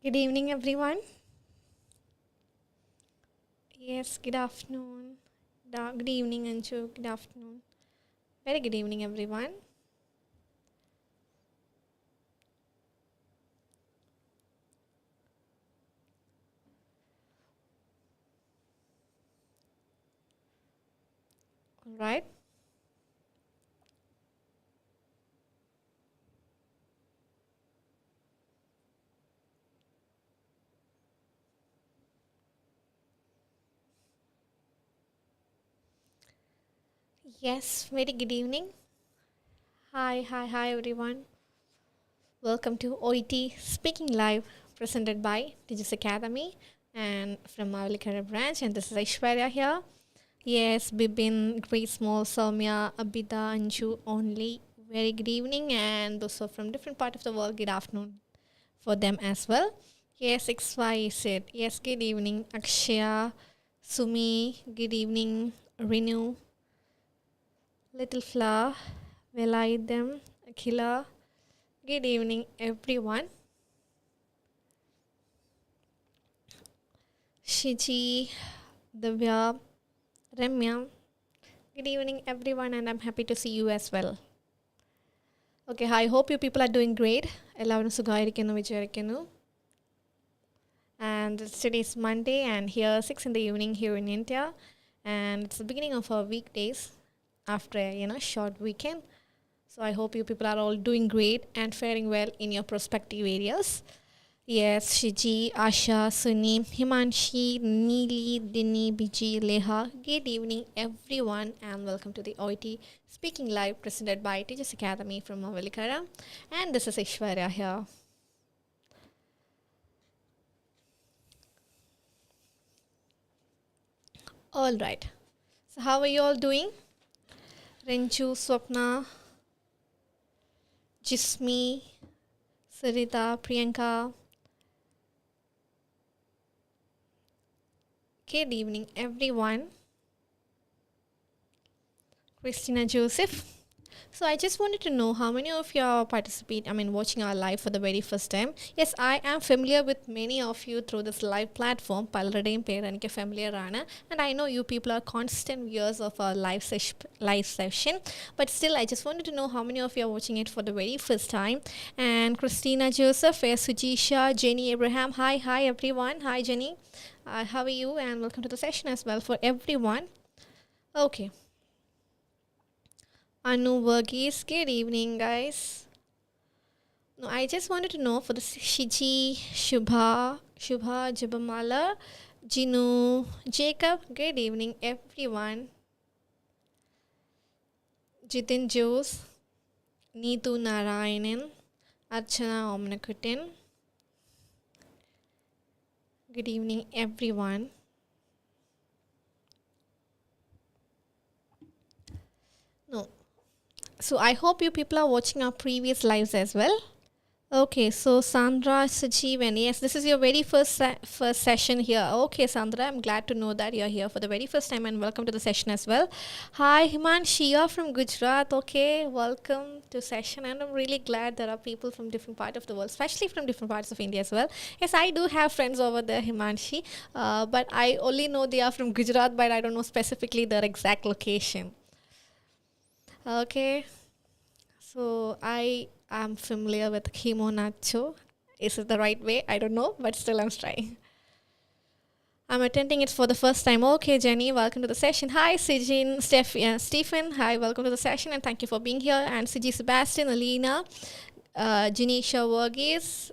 Good evening, everyone. Yes, good afternoon. Good evening, Anju. Good afternoon. Very good evening, everyone. All right. Yes, very good evening. Hi, everyone. Welcome to OET Speaking Live, presented by Tiju Academy and from Mavalikara branch. And this is Aishwarya here. Yes, Bibin, Grace Small, Soumya, Abida, Anju, only. Very good evening, and those are from different part of the world. Good afternoon for them as well. Yes, XY said. Yes, good evening, Akshaya, Sumi. Good evening, Renu, Little Flower, Velaidam, Akhila. Good evening, everyone. Shiji, Divya, Ramya. Good evening, everyone, and I'm happy to see you as well. Okay, I hope you people are doing great. എല്ലാവരും സുഖമായിരിക്കുന്നു വിചാരിക്കുന്നു. And today is Monday, and here 6 in the evening here in India, and it's the beginning of our weekdays after a short weekend. So I hope you people are all doing great and faring well in your prospective areas. Yes, Shiji, Asha, Suni, Himanshi, Neeli, Dini, Biji, Leha. Good evening, everyone, and welcome to the OET Speaking Live presented by Teachers Academy from Mavalikara. And this is Ishwarya here. All right. So how are you all doing? Renju, Swapna, Jismi, Sarita, Priyanka. Good evening, everyone. Christina Joseph. So I just wanted to know how many of you are watching our live for the very first time. Yes, I am familiar with many of you through this live platform. Palaradayum peranike familiar aana, and I know you people are constant viewers of our live session. But still, I just wanted to know how many of you are watching it for the very first time. And Christina Joseph, Sujisha, Jenny Abraham. Hi everyone. Hi Jenny. How are you? And welcome to the session as well for everyone. Okay. Anu Verghese, good evening, guys. No, I just wanted to know for the Shiji, Shubha, Jabamala, Jinu, Jacob, good evening, everyone. Jitin Jose, Neetu Narayanan, Archana Omnakutin. Good evening, everyone. No. So I hope you people are watching our previous lives as well. Okay, so Sandra Sajivan, yes, this is your very first session here. Okay, Sandra, I'm glad to know that you're here for the very first time, and welcome to the session as well. Hi, Himanshi, you're from Gujarat. Okay, welcome to session, and I'm really glad there are people from different parts of the world, especially from different parts of India as well. Yes, I do have friends over there, Himanshi, but I only know they are from Gujarat, but I don't know specifically their exact location. Okay, so I am familiar with chemo nacho. Is it the right way? I don't know, but still I'm trying. I'm attending it for the first time. Okay, Jenny, welcome to the session. Hi, Sijin, Stephen. Hi, welcome to the session, and thank you for being here. And Siji, Sebastian, Alina, Janisha Verghese,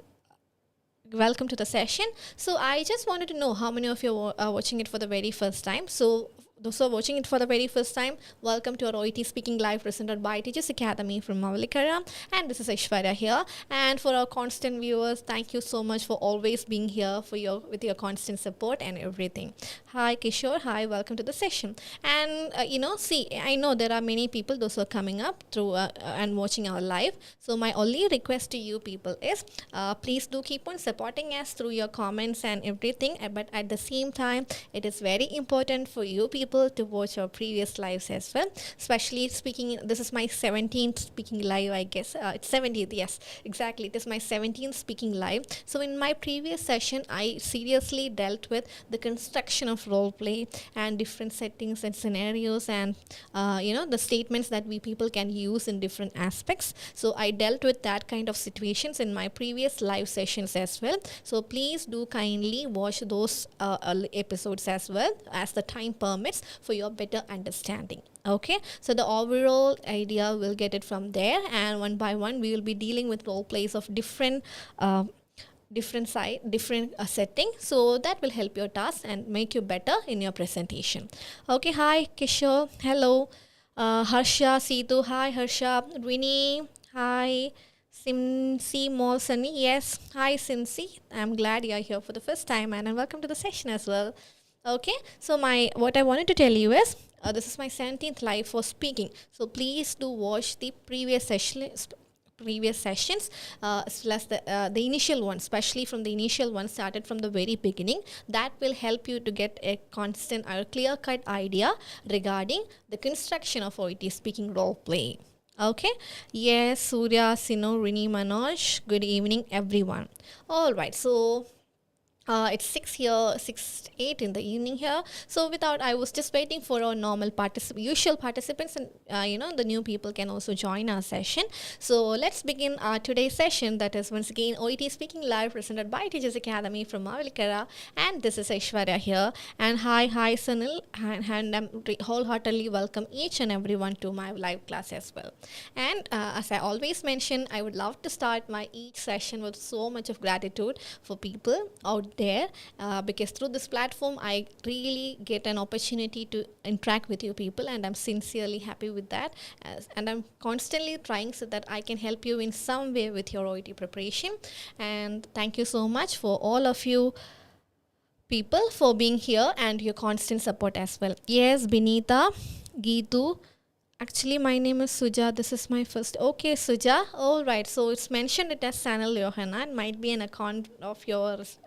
welcome to the session. So I just wanted to know how many of you are watching it for the very first time. So those who are watching it for the very first time, welcome to our OET Speaking Live presented by Teachers Academy from Mavalikara. And this is Aishwarya here. And for our constant viewers, thank you so much for always being here with your constant support and everything. Hi Kishore, hi, welcome to the session. And I know there are many people, those who are coming up through and watching our live. So my only request to you people is, please do keep on supporting us through your comments and everything. But at the same time, it is very important for you people people to watch our previous lives as well. Especially speaking, this is my 17th speaking live, I guess. It's 17th, yes, exactly. It is my 17th speaking live. So in my previous session, I seriously dealt with the construction of role play and different settings and scenarios and the statements that we people can use in different aspects. So I dealt with that kind of situations in my previous live sessions as well. So please do kindly watch those episodes as well as the time permits for your better understanding. Okay, so the overall idea we'll get it from there, and one by one we will be dealing with role plays of different setting, so that will help your task and make you better in your presentation. Okay, hi Kishore, hello. Harsha, Seetu, hi Harsha. Rini, hi. Simsi Molsani, yes, hi Simsi. I'm glad you're here for the first time and welcome to the session as well. Okay, so what I wanted to tell you is this is my 17th live for speaking. So please do watch the previous sessions as well as the initial one, especially from the initial one started from the very beginning. That will help you to get a constant or clear-cut idea regarding the construction of OET speaking role play. Okay, yes, Surya, Sino, Rini, Manoj, good evening everyone. All right, so it's 6:08 in the evening here. So I was just waiting for our usual participants, and the new people can also join our session. So let's begin our today's session. That is once again OET Speaking Live, presented by Tiju Academy from Mavelikara, and this is Aishwarya here. And hi Sunil, and I'm wholeheartedly welcome each and everyone to my live class as well. And as I always mention, I would love to start my each session with so much of gratitude for people out there, because through this platform I really get an opportunity to interact with you people, and I'm sincerely happy with that, and I'm constantly trying so that I can help you in some way with your OET preparation. And thank you so much for all of you people for being here and your constant support as well. Yes, Binita, Geetu, actually my name is Suja, this is my first. Okay, Suja, all right, so it's mentioned it as Sanal Johanna. It might be an account of yours,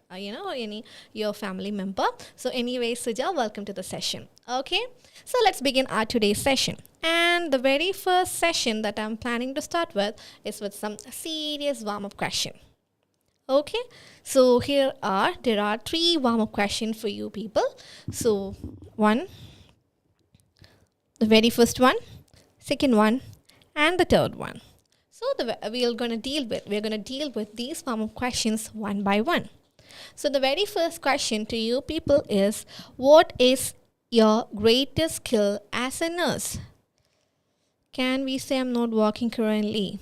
your family member. So anyway, Suja, welcome to the session. Okay, so let's begin our today's session. And the very first session that I'm planning to start with is with some serious warm-up question. Okay, so there are 3 warm-up questions for you people. So the very first one, second one, and the third one. So we're going to deal with these warm-up questions one by one. So the very first question to you people is, what is your greatest skill as a nurse? Can we say I'm not working currently?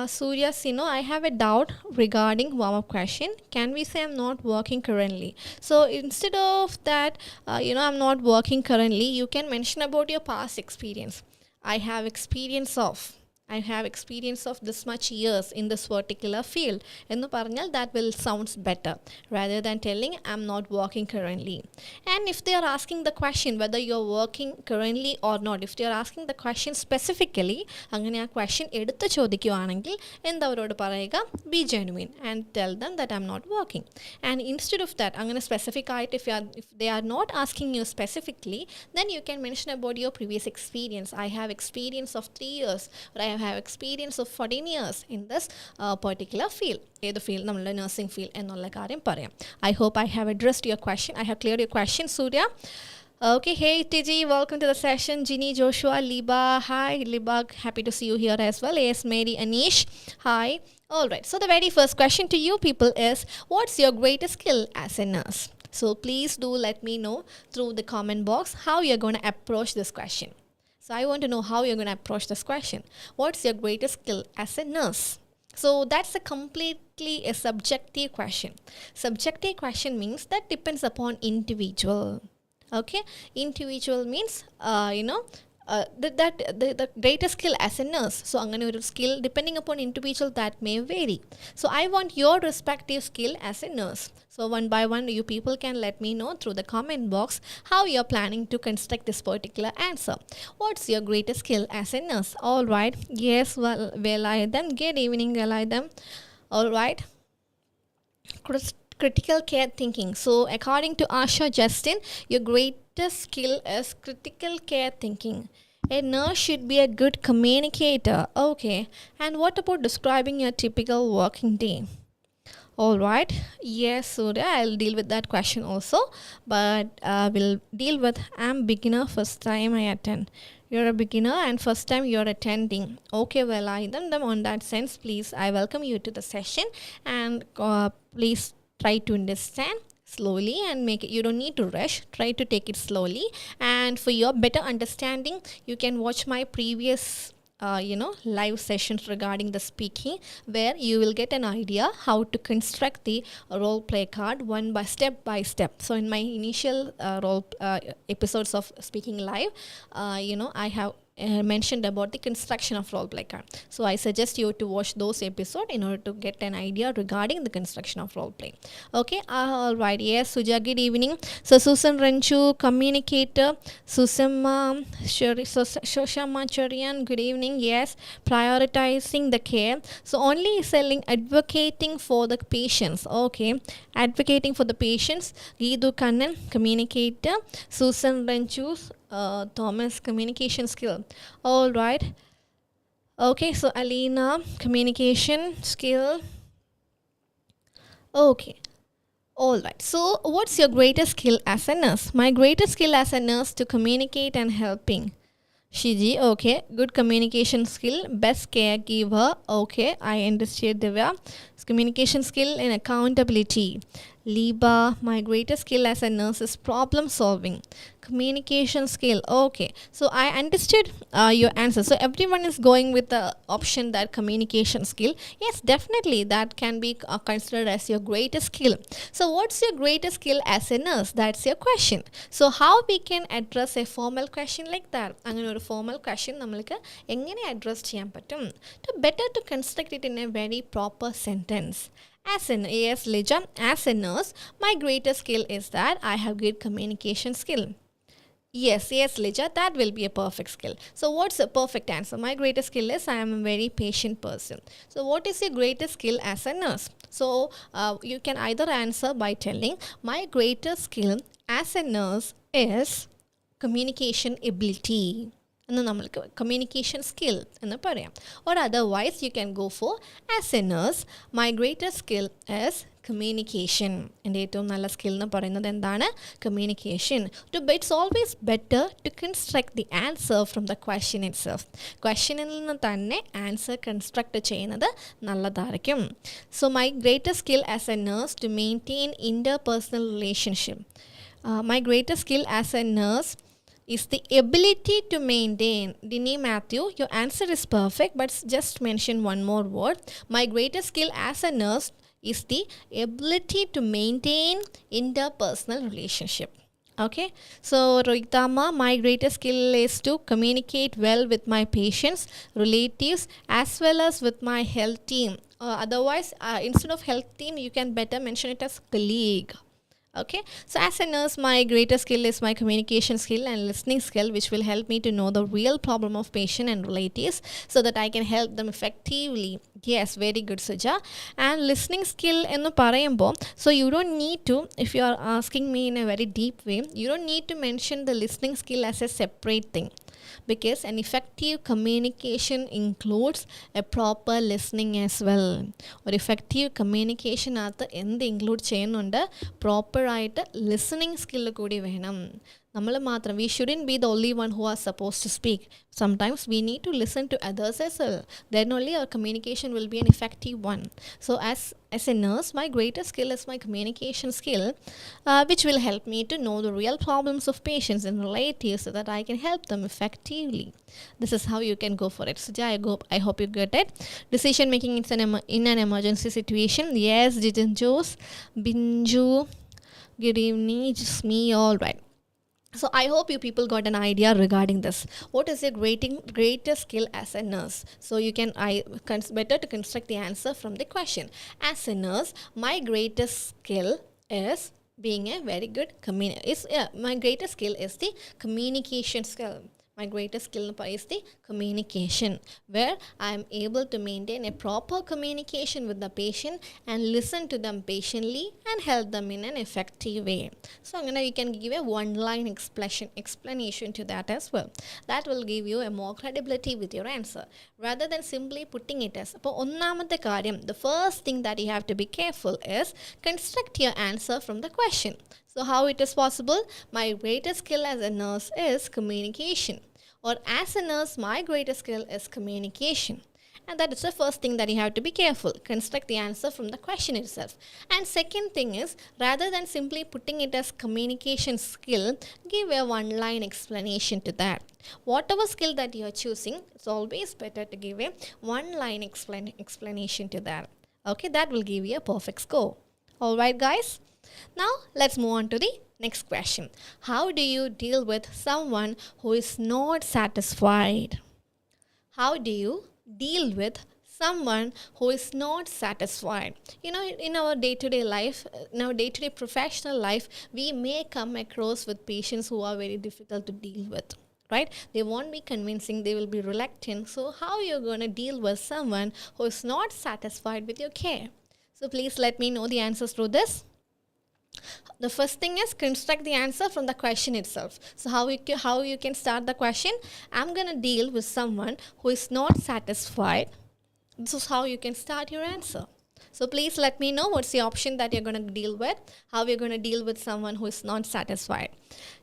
Surya Sino, I have a doubt regarding warm-up question. Can we say I'm not working currently? So instead of that, I'm not working currently, you can mention about your past experience. I have experience of this much years in this particular field. Ennu parnal that will sounds better rather than telling I'm not working currently. And if they are asking the question whether you're working currently or not, if they are asking the question specifically, അങ്ങനെ ആ question എടുത്ത് ചോദിക്കുകയാണെങ്കിൽ എന്താവരോട് പറയുക, be genuine and tell them that I'm not working. And instead of that, അങ്ങനെ specific ആയിട്ട് if they are not asking you specifically, then you can mention about your previous experience. I have experience of 3 years, or I have experience of 14 years in this particular field. ഏത് field, നമ്മളുടെ nursing field എന്നുള്ള കാര്യം പറയാം. I hope I have addressed your question. I have cleared your question, Surya. Okay, hey Tiji, welcome to the session. Ginny, Joshua, Liba, hi Liba, happy to see you here as well. Yes, Mary, Anish, hi. All right, so the very first question to you people is, what's your greatest skill as a nurse? So please do let me know through the comment box how you're going to approach this question. So I want to know how you're going to approach this question. What's your greatest skill as a nurse? So that's a completely a subjective question. Subjective question means that depends upon individual. Okay, individual means the greatest skill as a nurse. So angane oru skill depending upon individual that may vary. So I want your respective skill as a nurse. So one by one you people can let me know through the comment box how you're planning to construct this particular answer. What's your greatest skill as a nurse? All right, yes, Velayadam, good evening Velayadam. All right, critical care thinking. So according to Asha Justin, your greatest skill is critical care thinking. A nurse should be a good communicator. Okay. And what about describing your typical working day? All right. Yes, Surya, I'll deal with that question also. But we'll deal with I'm beginner first time I attend. You're a beginner and first time you're attending. Okay, well, I then on that sense, please, I welcome you to the session and please try to understand slowly and make it. You don't need to rush. Try to take it slowly. And for your better understanding, you can watch my previous live sessions regarding the speaking, where you will get an idea how to construct the role play card one by step. So in my initial role episodes of speaking live, I have mentioned about the construction of role play card. So I suggest you to watch those episodes in order to get an idea regarding the construction of role play. Okay, all right. Yes, Suja, good evening. So Susan Ranchu, communicator. Susama Shoshama Charian, good evening. Yes, prioritizing the care. So only selling, advocating for the patients. Okay, advocating for the patients. Gidu Kannan, communicator. Susan Ranchu, Thomas, communication skill. All right. Okay, so Alina, communication skill. Okay. All right. So what's your greatest skill as a nurse? My greatest skill as a nurse to communicate and helping. Shiji, okay. Good communication skill. Best caregiver. Okay, I understood Divya. Communication skill and accountability. Liba, my greatest skill as a nurse is problem solving. Communication skill. Okay, so I understood your answer. So everyone is going with the option that communication skill. Yes, definitely that can be considered as your greatest skill. So what's your greatest skill as a nurse? That's your question. So how we can address a formal question like that? അങ്ങനെ ഒരു formal question നമ്മൾക്ക് എങ്ങനെ address ചെയ്യാൻ പറ്റും? Better to construct it in a very proper sentence. As a yes, Lija, as a nurse, my greatest skill is that I have good communication skill. Yes, Lija, that will be a perfect skill. So what's the perfect answer? My greatest skill is I am a very patient person. So what is your greatest skill as a nurse? So you can either answer by telling my greatest skill as a nurse is communication ability. And then communication skill എന്ന് പറയാം. Or otherwise you can go for as a nurse my greatest skill is communication. എൻ്റെ ഏറ്റവും നല്ല skill എന്ന് പറയുന്നത് എന്താണ്? Communication. It's always better to construct the answer from the question itself. Questionിൽ നിന്ന് തന്നെ ആൻസർ കൺസ്ട്രക്ട് ചെയ്യുന്നത് നല്ലതായിരിക്കും. So my greatest skill as a nurse to maintain interpersonal relationship. My greatest skill as a nurse is the ability to maintain. Dinny Matthew, your answer is perfect, but just mention one more word. My greatest skill as a nurse is the ability to maintain interpersonal relationship. Okay, so Rohitama, my greatest skill is to communicate well with my patients, relatives, as well as with my health team. Otherwise, instead of health team, you can better mention it as colleague. Okay, so as a nurse, my greatest skill is my communication skill and listening skill, which will help me to know the real problem of patient and relatives so that I can help them effectively. Yes, very good, Suja. And listening skill ennu parayumbo, so you don't need to, if you are asking me in a very deep way, you don't need to mention the listening skill as a separate thing, because an effective communication includes a proper listening as well. Or effective communication at എന്ത് include ചെയ്യുന്നുണ്ട്? Proper ആയിട്ട് listening skill കൂടി വേണം. നമ്മൾ മാത്രം, we shouldn't be the only one who are supposed to speak. Sometimes we need to listen to others as well. Then only our communication will be an effective one. So as a nurse, my greatest skill is my communication skill, which will help me to know the real problems of patients and relatives so that I can help them effectively. This is how you can go for it. So I hope you get it. Decision making in an emergency situation. Yes, Jitin Jose, Binju, good evening, just me, all right. So I hope you people got an idea regarding this. What is your greatest skill as a nurse? So you can better to construct the answer from the question. As a nurse, my greatest skill is being a very good my greatest skill is the communication skill. My greatest skill is the communication, where I am able to maintain a proper communication with the patient and listen to them patiently and help them in an effective way. So you can give a one-line explanation to that as well. That will give you a more credibility with your answer rather than simply putting it as. The first thing that you have to be careful is construct your answer from the question. So how it is possible? My greatest skill as a nurse is communication. Or as a nurse, my greatest skill is communication. And that is the first thing that you have to be careful. Construct the answer from the question itself. And second thing is, rather than simply putting it as communication skill, give a one-line explanation to that. Whatever skill that you are choosing, it's always better to give a one-line explanation to that. Okay, that will give you a perfect score. Alright guys. Now, let's move on to the next question. How do you deal with someone who is not satisfied? How do you deal with someone who is not satisfied? In our day-to-day life, in our day-to-day professional life, we may come across with patients who are very difficult to deal with. Right? They won't be convincing, they will be reluctant. So how are you going to deal with someone who is not satisfied with your care? So please let me know the answers to this. The first thing is construct the answer from the question itself. So how you can start the question? I'm going to deal with someone who is not satisfied. This is how you can start your answer. So please let me know what's the option that you're going to deal with. How you're going to deal with someone who is not satisfied.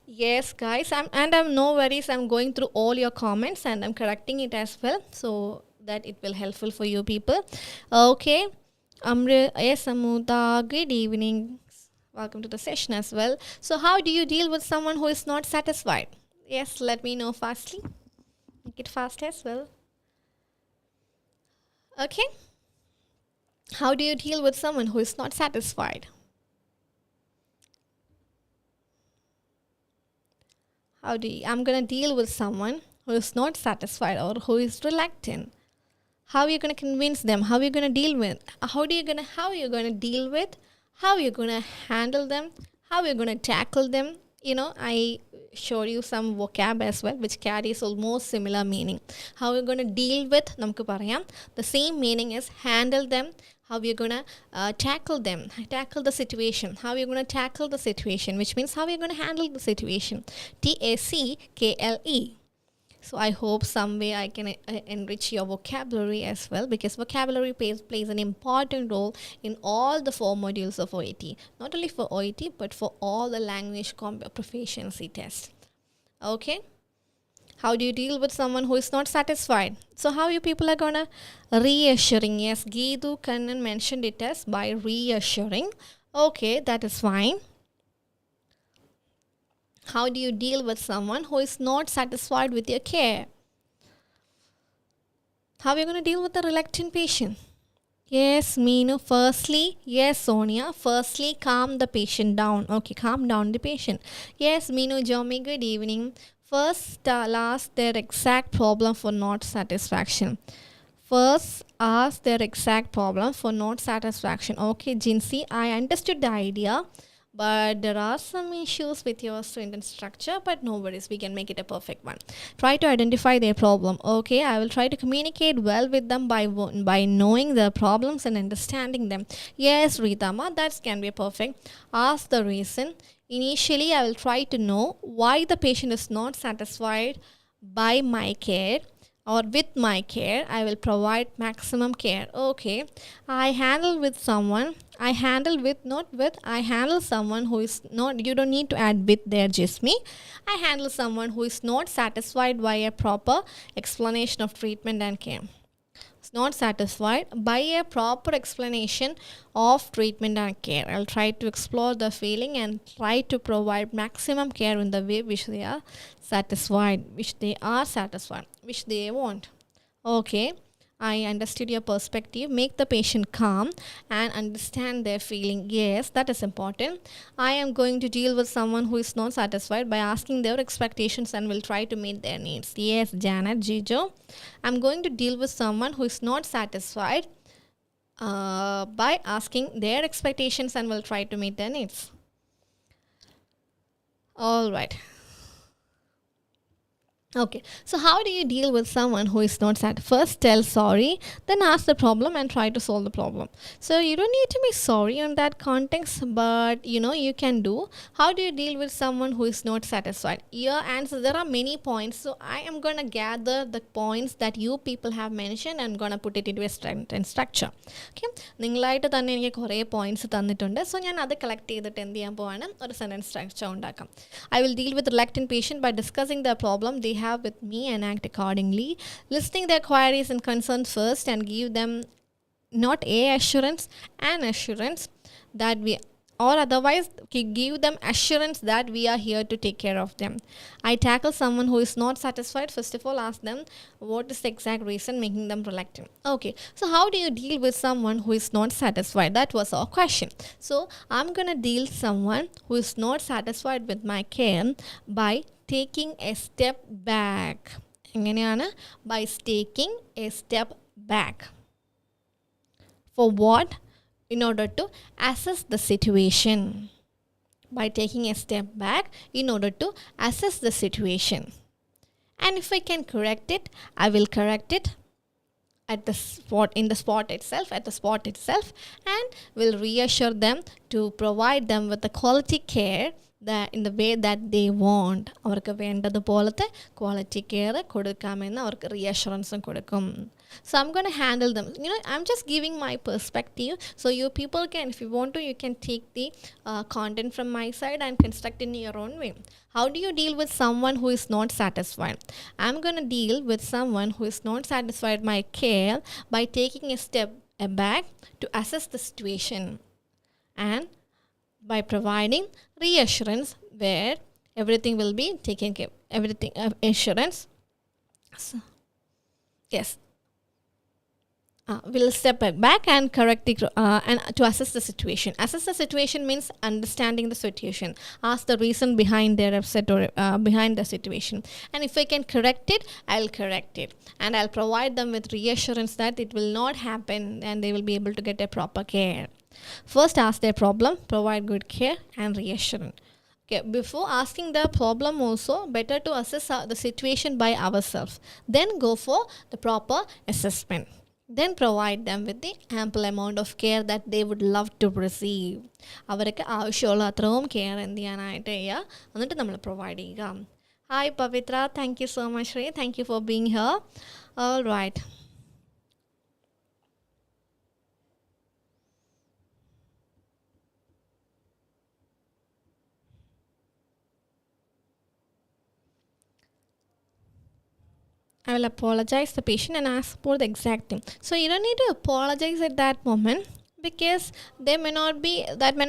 Yes, guys, I'm no worries. I'm going through all your comments and I'm correcting it as well, so that it will helpful for you people. Okay. Yes, Amuda, good evening. Welcome to the session as well. So how do you deal with someone who is not satisfied? Yes, let me know fastly. Make it fast as well. Okay. How do you deal with someone who is not satisfied? I'm going to deal with someone who is not satisfied or who is reluctant. How are you going to convince them? How are you going to deal with? How are you going to deal with? How are you going to handle them? How are you going to tackle them? I showed you some vocab as well, which carries almost similar meaning. How are you going to deal with? The same meaning is handle them. How are you going to tackle them? Tackle the situation. How are you going to tackle the situation? Which means how are you going to handle the situation? TACKLE. So I hope some way I can enrich your vocabulary as well, because vocabulary plays an important role in all the 4 modules of OET. Not only for OET, but for all the language proficiency tests. Okay? How do you deal with someone who is not satisfied? So how you people are going to reassuring? Yes, Geetu Kannan mentioned it as by reassuring. Okay, that is fine. How do you deal with someone who is not satisfied with your care? How are you going to deal with a reluctant patient? Yes, Meenu. Firstly, yes, Sonia. Firstly, calm the patient down. Okay, calm down the patient. Yes, Meenu, Jomi, good evening. First, ask their exact problem for not satisfaction. First, ask their exact problem for not satisfaction. Okay, Jinsi, I understood the idea. But there are some issues with your sentence structure, but no worries, we can make it a perfect one. Try to identify their problem. Okay, I will try to communicate well with them by knowing their problems and understanding them. Yes, Ritama, that can be perfect. Ask the reason. Initially, I will try to know why the patient is not satisfied by my care or with my care. I will provide maximum care. Okay, I handle someone who is not, you don't need to add with there, just me. I handle someone who is not satisfied by a proper explanation of treatment and care. It's not satisfied by a proper explanation of treatment and care. I'll try to explore the feeling and try to provide maximum care in the way which they are satisfied, which they want. Okay, I understood your perspective. Make the patient calm and understand their feeling. Yes, that is important. I am going to deal with someone who is not satisfied by asking their expectations and will try to meet their needs. Yes, Janet, Jijo. I'm going to deal with someone who is not satisfied by asking their expectations and will try to meet their needs. All right. Okay, so how do you deal with someone who is not sad? First, tell sorry, then ask the problem and try to solve the problem. So you don't need to be sorry in that context, but you can do. How do you deal with someone who is not satisfied? Your answer, there are many points, so I am gonna gather the points that you people have mentioned and gonna put it into a sentence structure. Okay, നിങ്ങളായിട്ട് തന്നെ എനിക്ക് കുറേ points തന്നിട്ടുണ്ട്. So ഞാൻ അത് collect ചെയ്തിട്ട് എന്ത് ചെയ്യാൻ പോവാണ്, ഒരു സെൻറ്റൻസ് സ്ട്രക്ചർ ഉണ്ടാക്കാം. I will deal with reluctant patient by discussing the problem they have with me and act accordingly, listing their queries and concerns first and give them not a assurance, an assurance that we, or otherwise give them assurance that we are here to take care of them. I tackle someone who is not satisfied. First of all, ask them what is the exact reason making them reluctant. Okay, so how do you deal with someone who is not satisfied? That was our question. So I'm gonna deal someone who is not satisfied with my care by taking a step back. എങ്ങനെയാണ്? By taking a step back. For what? In order to assess the situation. By taking a step back in order to assess the situation. And if I can correct it, I will correct it at the spot, in the spot itself, and will reassure them to provide them with the quality care that in the way that they want. അവർക്ക് വേണ്ടതുപോലത്തെ quality care കൊടുക്കാമെന്ന് അവർക്ക് റീഅഷുറൻസും കൊടുക്കും. So I'm going to handle them. I'm just giving my perspective. So you people can, if you want to, you can take the content from my side and construct in your own way. How do you deal with someone who is not satisfied? I'm going to deal with someone who is not satisfied my care by taking a step back to assess the situation and by providing reassurance where everything will be taken care. Everything assurance. So, yes. We'll step back and correct the and to assess the situation. Assess the situation means understanding the situation. Ask the reason behind their upset or behind the situation. And if I can correct it, I'll correct it. And I'll provide them with reassurance that it will not happen and they will be able to get a proper care. First, ask their problem, provide good care and reassurance. Okay, before asking the problem also, better to assess the situation by ourselves. Then go for the proper assessment. Then provide them with the ample amount of care that they would love to receive. അവർക്ക് ആവശ്യമുള്ള അത്രയും care എന്ത് ചെയ്യാനായിട്ട് ചെയ്യുക, എന്നിട്ട് നമ്മൾ provide ചെയ്യുക. Hi Pavithra, thank you so much Ray, thank you for being here. All right. I will apologize the patient and ask for the exact thing. So you don't need to apologize at that moment because that may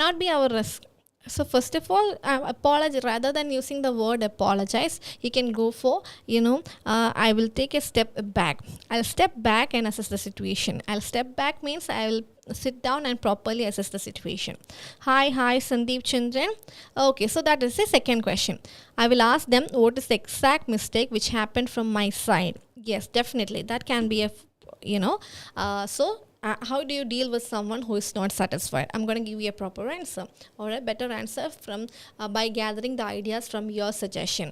not be our risk. So first of all, apologize rather than using the word apologize. You can go for, I will take a step back. I'll step back and assess the situation. I'll step back means I will sit down and properly assess the situation. Hi, Sandeep Chandran. Okay, so that is the second question. I will ask them what is the exact mistake which happened from my side. Yes, definitely. That can be how do you deal with someone who is not satisfied? I'm going to give you a proper answer or a better answer from by gathering the ideas from your suggestion.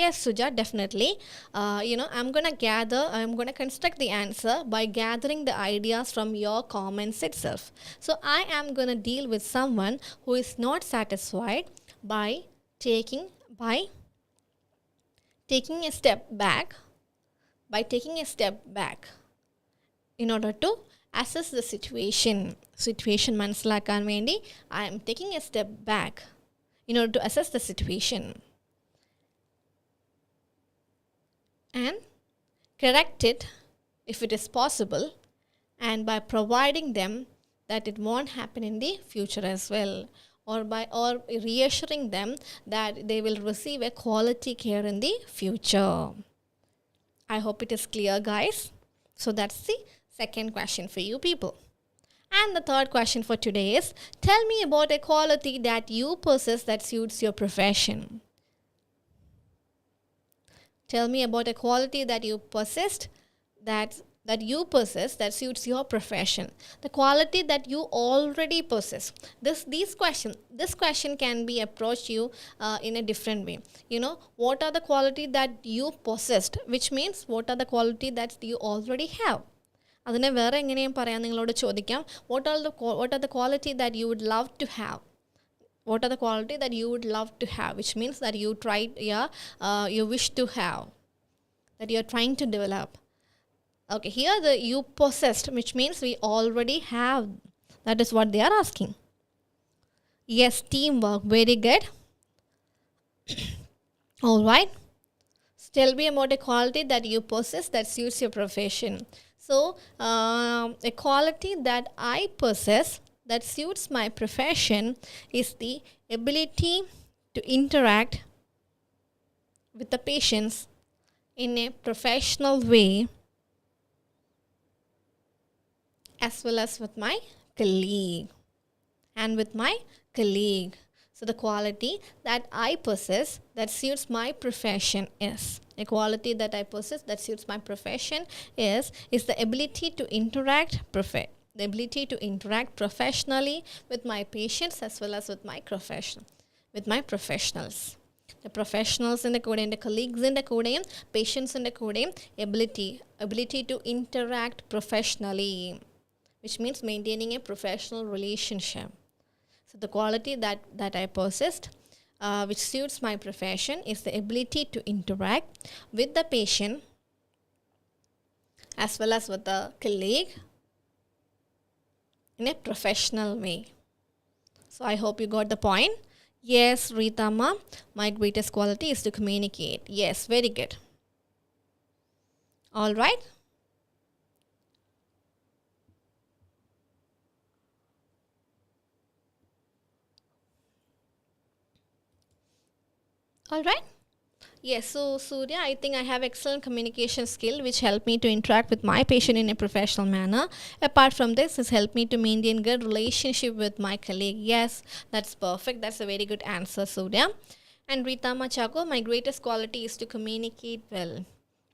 Yes, Suja, definitely. I'm going to construct the answer by gathering the ideas from your comments itself. So I am going to deal with someone who is not satisfied by taking a step back, in order to assess the situation മനസ്സിലാക്കാൻ വേണ്ടി I am taking a step back in order to assess the situation and correct it if it is possible, and by providing them that it won't happen in the future as well, or reassuring them that they will receive a quality care in the future. I hope it is clear, guys. So that's the second question for you people. And the third question for today is, tell me about a quality that you possess that suits your profession. Tell me about a quality that you possessed that you possess that suits your profession, the quality that you already possess. This question can be approached you in a different way. What are the quality that you possessed, which means what are the quality that you already have. അതിനെ വേറെ എങ്ങനെയും പറയാൻ നിങ്ങളോട് ചോദിക്കാം, what are the quality that you would love to have. What are the quality that you would love to have, which means that you you wish to have, that you are trying to develop. Okay, here the you possessed, which means we already have. That is what they are asking. Yes, teamwork. Very good. All right. So tell me about a quality that you possess that suits your profession. So, a quality that I possess that suits my profession is the ability to interact with the patients in a professional way, as well as with my colleague. So the quality that I possess that suits my profession is the the ability to interact professionally with my patients as well as with my professionals. The professionals in the code and the colleagues in the code, patients in the code, ability to interact professionally, which means maintaining a professional relationship. So the quality that I possessed, which suits my profession, is the ability to interact with the patient as well as with the colleague in a professional way. So I hope you got the point. Yes, Ritama, my greatest quality is to communicate. Yes, very good. All right. All right. Yes, so Surya, I think I have excellent communication skill which help me to interact with my patient in a professional manner. Apart from this, has helped me to maintain good relationship with my colleague. Yes, that's perfect. That's a very good answer, Surya. And Rita Machako, my greatest quality is to communicate well.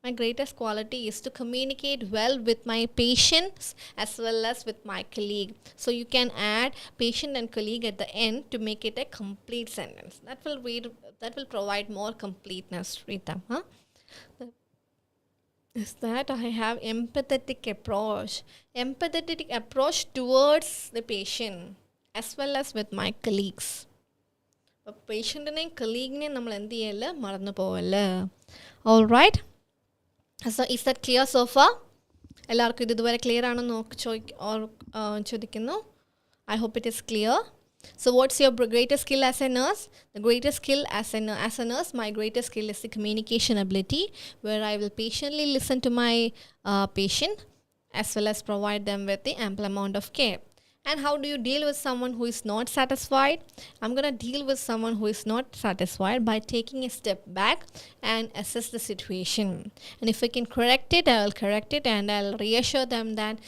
My greatest quality is to communicate well with my patients as well as with my colleague. So you can add patient and colleague at the end to make it a complete sentence. That will provide more completeness, Rita. Is that I have empathetic approach towards the patient as well as with my colleagues. Patient and colleague ne nammal endu cheyalla marannu povalla. All right. So is that clear so far? എല്ലാവർക്കും ഇത് ഇതുവരെ clear ആണെന്ന് ചോദിക്കുന്നു. I hope it is clear. So what's your greatest skill as a nurse? The greatest skill as a nurse, my greatest skill is the communication ability, where I will patiently listen to my patient as well as provide them with the ample amount of care. And how do you deal with someone who is not satisfied? I'm going to deal with someone who is not satisfied by taking a step back and assess the situation. And if I can correct it, I will correct it, and I'll reassure them that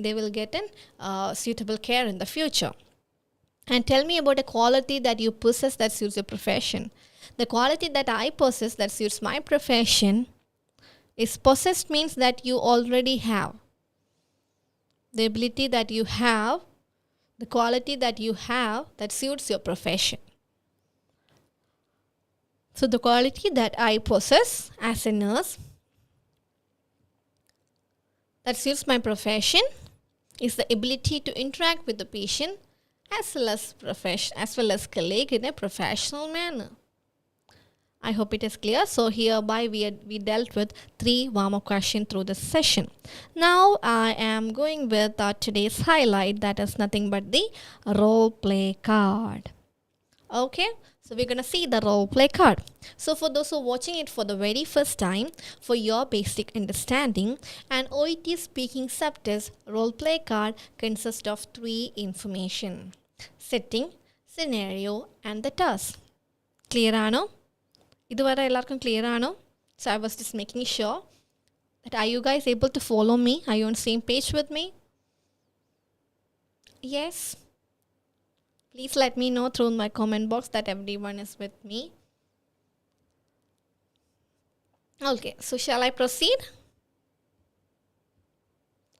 they will get suitable care in the future. And tell me about a quality that you possess that suits your profession. The quality that I possess that suits my profession is possessed means that you already have. The ability that you have, the quality that you have that suits your profession. So the quality that I possess as a nurse that suits my profession is the ability to interact with the patient as well as colleague in a professional manner. I hope it is clear. So hereby we dealt with 3 warm-up questions through this session. Now I am going with today's highlight, that is nothing but the Roleplay Card. Okay, so we're going to see the Roleplay Card. So for those who are watching it for the very first time, for your basic understanding, an OET speaking subtest Roleplay Card consists of 3 information: setting, scenario and the task. Clear ano? ഇതുവരെ എല്ലാവർക്കും clear ആണോ? So I was just making sure that are you guys able to follow me? Are you on the same page with me? Yes. Please let me know through my comment box that everyone is with me. Okay, so shall I proceed?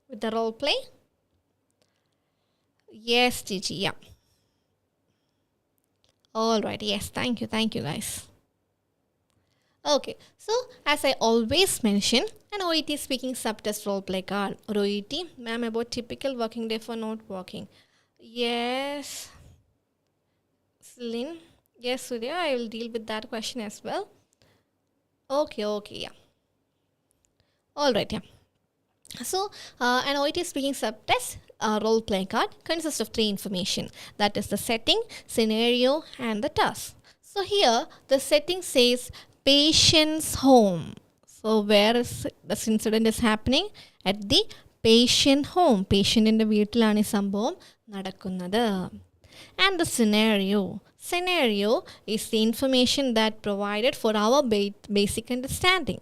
with the role play? Yes, Tiju, yeah. Alright, yes, thank you guys. Okay, so as I always mention, an OET speaking subtest roleplay card. Or OET, ma'am, about typical working day for not working. Yes, Celine. Yes, Surya, I will deal with that question as well. Okay, yeah. Alright, yeah. So, an OET speaking subtest role playing card consists of three information, that is the setting, scenario, and the task. So, here the setting says patient's home. So, where is this incident is happening? At the patient home. Patient in the വീട്ടിലാണ് ഈ സംഭവം നടക്കുന്നത്. And the scenario is the information that provided for our basic understanding.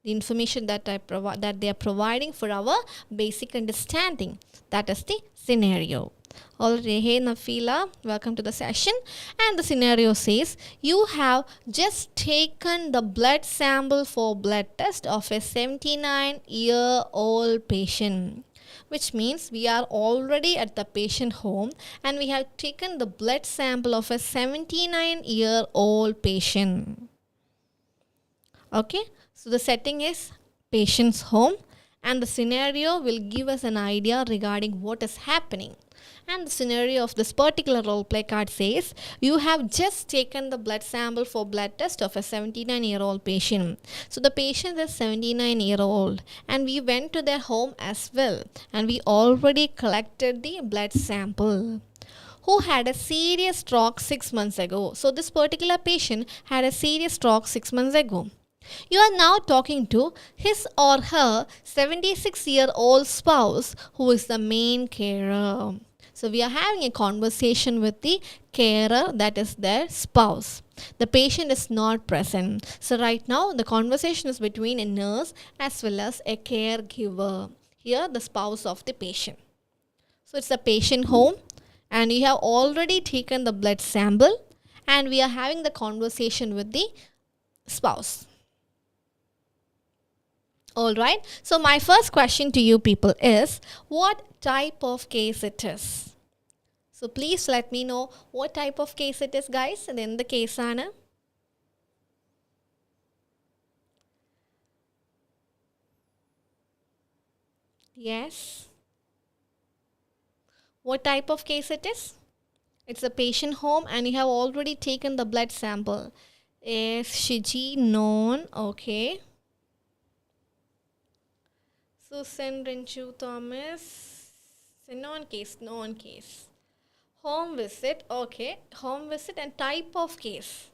The information that they are providing for our basic understanding. That is the scenario. Alright, hey Nafila, welcome to the session. And the scenario says, you have just taken the blood sample for blood test of a 79-year-old patient. Which means we are already at the patient home and we have taken the blood sample of a 79-year-old patient. Okay, so the setting is patient's home and the scenario will give us an idea regarding what is happening. And the scenario of this particular roleplay card says, you have just taken the blood sample for blood test of a 79-year-old patient. So the patient is 79-year-old and we went to their home as well and we already collected the blood sample. Who had a serious stroke 6 months ago. So this particular patient had a serious stroke 6 months ago. You are now talking to his or her 76-year-old spouse who is the main carer. So we are having a conversation with the carer, that is their spouse. The patient is not present. So right now the conversation is between a nurse as well as a caregiver. Here the spouse of the patient. So it's a patient home and you have already taken the blood sample and we are having the conversation with the spouse. Alright, so my first question to you people is, what type of case it is? So please let me know what type of case it is, guys. And then the case aanu. Yes. What type of case it is? It's a patient home and you have already taken the blood sample. Is Shiji known? Okay. Susan Renchu Thomas. Non case. Home visit. Okay. Home visit and type of case.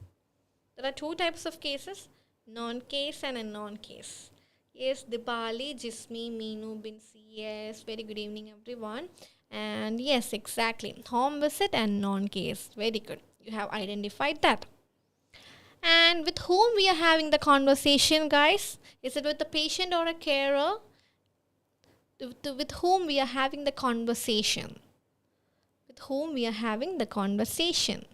There are two types of cases. Non-case and a non-case. Yes, Dipali, Jismi, Meenu, Binsi. Yes, very good evening everyone. And yes, exactly. Home visit and non-case. Very good. You have identified that. And with whom we are having the conversation, guys? Is it with the patient or a carer? With whom we are having the conversation? With whom we are having the conversation?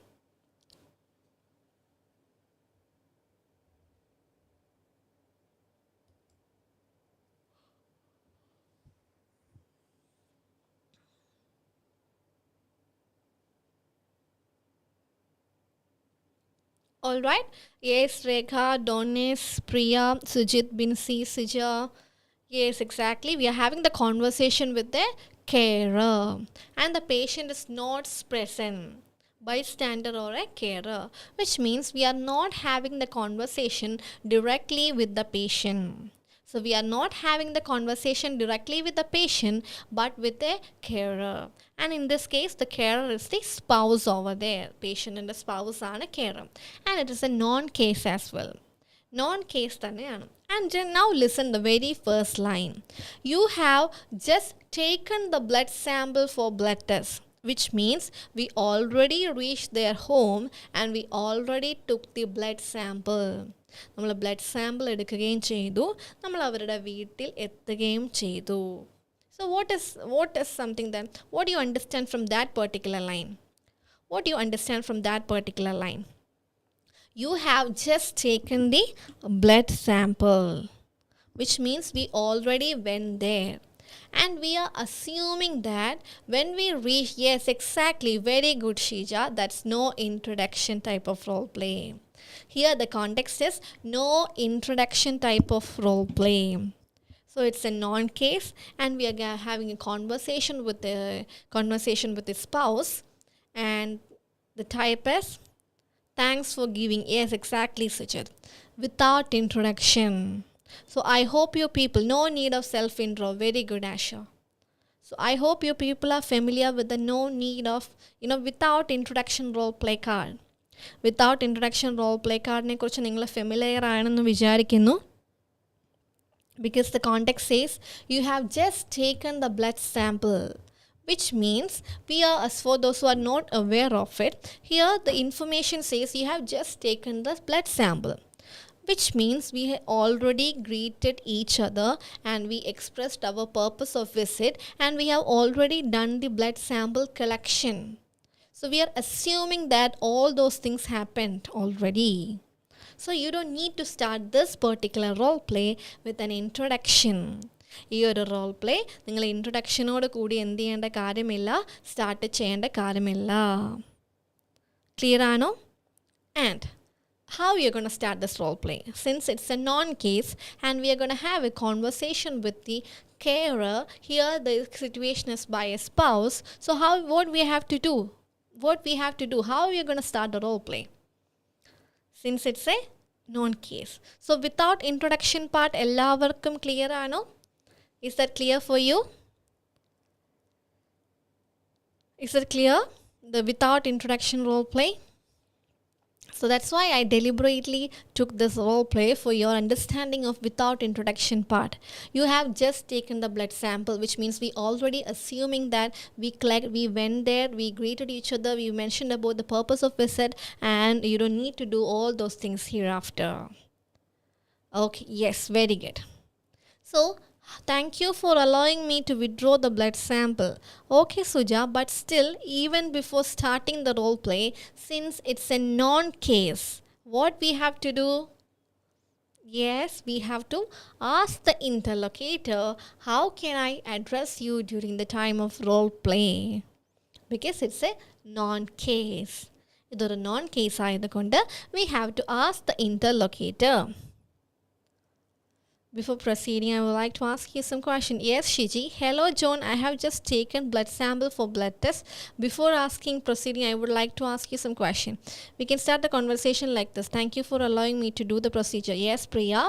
Alright. Yes, Rekha, Donis, Priya, Sujit, Binsi, Sija. Yes, exactly. We are having the conversation with the carer. And the patient is not present. Bystander or a carer. Which means we are not having the conversation directly with the patient. So we are not having the conversation directly with the patient but with a carer. And in this case, the carer is the spouse over there. Patient and the spouse are a carer. And it is a non-case as well. Non-case thaneyanu. And now listen the very first line. You have just taken the blood sample for blood test. Which means we already reached their home and we already took the blood sample. നമ്മൾ blood sample എടുക്കുകയും ചെയ്തു, നമ്മൾ അവരുടെ വീട്ടിൽ എത്തുകയും ചെയ്തു. So what is something that, what do you understand from that particular line? What do you understand from that particular line? You have just taken the blood sample, which means we already went there. And we are assuming that when we reach, yes, exactly, very good, Shija, that's no introduction type of role play. Here the context is no introduction type of role play. So it's a non-case, and we are having a conversation with the spouse, and the type is thanks for giving. Yes, exactly, Sujit. Without introduction. So I hope you people, no need of self-intro. Very good, Asha. So I hope you people are familiar with the no need of, without introduction role play card. Without introduction role play card ne kurichu ningal familiar aanennu vicharikkunnu. Because the context says you have just taken the blood sample, which means we are, as for those who are not aware of it, here the information says you have just taken the blood sample, which means we have already greeted each other and we expressed our purpose of visit, and we have already done the blood sample collection. So we are assuming that all those things happened already. So you don't need to start this particular role play with an introduction. ഈ ഒരു role play നിങ്ങൾ ഇൻട്രൊഡക്ഷനോട് കൂടി എന്ത് ചെയ്യേണ്ട കാര്യമില്ല, start ചെയ്യേണ്ട കാര്യമില്ല. Clear ആണോ? And how you're going to start this role play? Since it's a non-case and we are going to have a conversation with the carer, here the situation is by a spouse. So what we have to do? How are we going to start the role play? Since it's a non-case. So without introduction part, ellavarkum clear aano? Is that clear for you? Is it clear? The without introduction role play? So that's why I deliberately took this role play for your understanding of without introduction part. You have just taken the blood sample, which means we already assuming that we went there, we greeted each other, we mentioned about the purpose of visit, and you don't need to do all those things hereafter. Okay, yes, very good. So thank you for allowing me to withdraw the blood sample. Okay, Suja, but still, even before starting the role play, since it's a non-case, what we have to do? Yes, we have to ask the interlocutor, how can I address you during the time of role play? Because it's a non-case. ഇതൊരു non-case ആയതുകൊണ്ട് we have to ask the interlocutor. Before proceeding, I would like to ask you some question. Yes, Shiji. Hello, John. I have just taken blood sample for blood test. Before proceeding, I would like to ask you some question. We can start the conversation like this. Thank you for allowing me to do the procedure. Yes, Priya.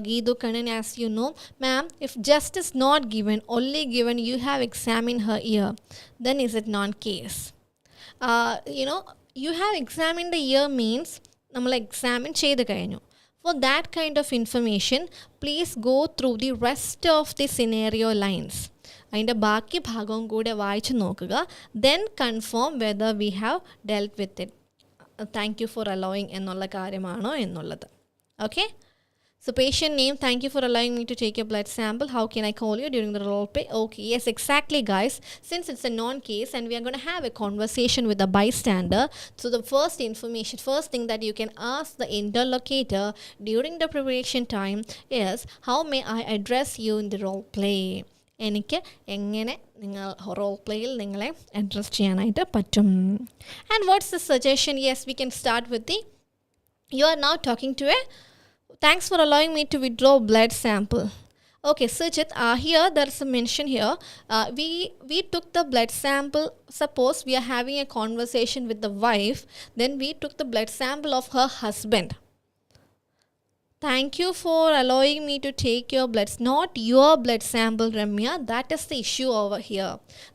Geedu Kanan, as you know. Ma'am, if just is not given, only given you have examined her ear, then is it non-case? You have examined the ear means, nammal examine cheyidu kayinju. For that kind of information, please go through the rest of the scenario lines. അതിൻ്റെ ബാക്കി ഭാഗവും കൂടെ വായിച്ചു നോക്കുക. Then confirm whether we have dealt with it. Thank you for allowing എന്നുള്ള കാര്യമാണോ എന്നുള്ളത്. Okay? So patient name, thank you for allowing me to take your blood sample. How can I call you during the role play? Okay, yes, exactly, guys. Since it's a non-case and we are going to have a conversation with the bystander, so the first thing that you can ask the interlocutor during the preparation time is, how may I address you in the role play? എനിക്ക് എങ്ങനെ നിങ്ങൾ role പ്ലേയിൽ നിങ്ങളെ address ചെയ്യാനായിട്ട് പറ്റും. And what's the suggestion? Yes, we can start with the, you are now talking to thanks for allowing me to withdraw blood sample. Okay, Sujit, here there is a mention here. We took the blood sample. Suppose we are having a conversation with the wife, then we took the blood sample of her husband. Thank you for allowing me to take your blood, not your blood sample, Ramya. That is the issue over here.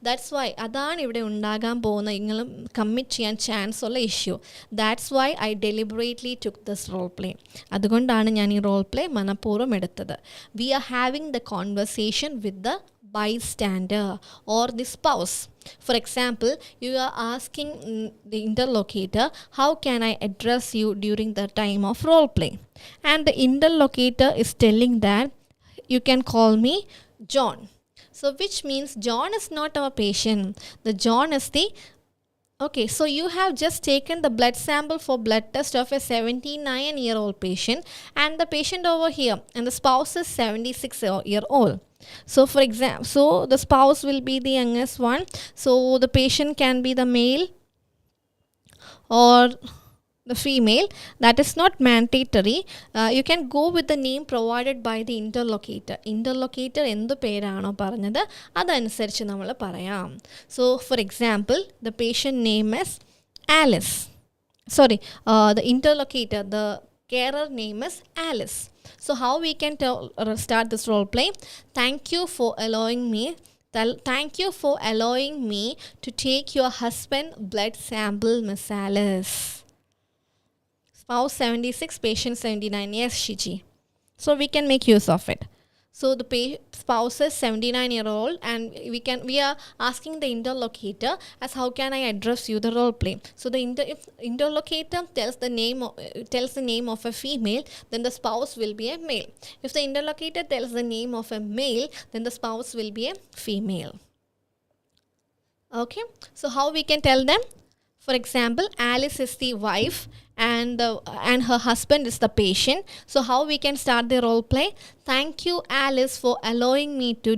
That's why adaan ivide undagan povuna ingal commit cheyan chance ulla issue. That's why I deliberately took this role play. Adukondana njan ee role play manapooram eduthathu. We are having the conversation with the bystander or the spouse. For example, you are asking the interlocutor, how can I address you during the time of role play? And the interlocutor is telling that you can call me John. So which means John is not our patient. The John is the Okay, so you have just taken the blood sample for blood test of a 79-year-old patient, and the patient over here and the spouse is 76-year-old. So for example, so the spouse will be the youngest one. So the patient can be the male or the female. That is not mandatory. You can go with the name provided by the interlocutor. Interlocutor എന്ത് പേരാണോ പറഞ്ഞത് അതനുസരിച്ച് നമ്മൾ പറയാം. So for example, the patient name is Alice. Sorry, the interlocutor, the carer name is Alice. So how we can start this role play? Thank you for allowing me to take your husband blood sample, Miss Alice. Spouse 76, patient 79. Yes, Shiji. So we can make use of it. So the spouse is 79-year-old, and we are asking the interlocutor as how can I address you, the role play. So the interlocutor tells the name of a female, then the spouse will be a male. If the interlocutor tells the name of a male, then the spouse will be a female. Okay, so how we can tell them? For example, Alice is the wife and her husband is the patient. So how we can start the role play? Thank you, Alice, for allowing me to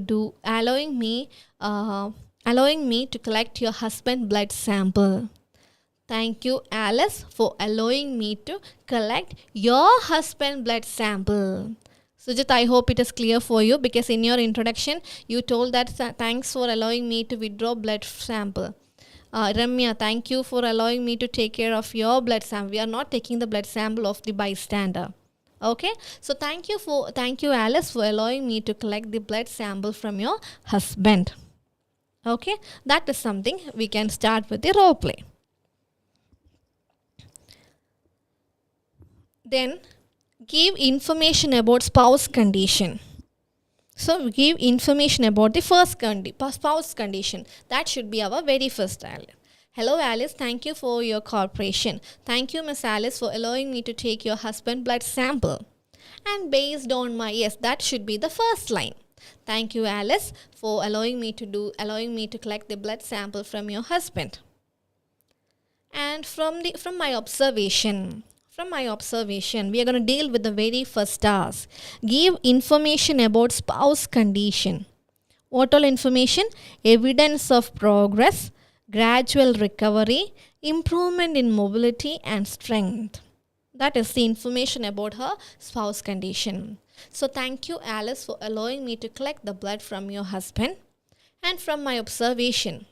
collect your husband blood sample. Thank you, Alice, for allowing me to collect your husband blood sample. Sujit, I hope it is clear for you, because in your introduction you told that thanks for allowing me to withdraw blood sample. Ramya, thank you for allowing me to take care of your blood sample. We are not taking the blood sample of the bystander. Okay, so thank you, Alice, for allowing me to collect the blood sample from your husband. Okay, that is something we can start with the role play. Then give information about spouse condition. So give information about the first spouse condition. That should be our very first Alice. Hello Alice, thank you for your cooperation. Thank you, Miss Alice, for allowing me to take your husband blood sample. And based on my, yes, that should be the first line. Thank you, Alice, for allowing me to collect the blood sample from your husband. And from my observation, we are going to deal with the very first task. Give information about spouse condition. What all information? Evidence of progress, gradual recovery, improvement in mobility and strength. That is the information about her spouse condition. So thank you, Alice, for allowing me to collect the blood from your husband. And from my observation,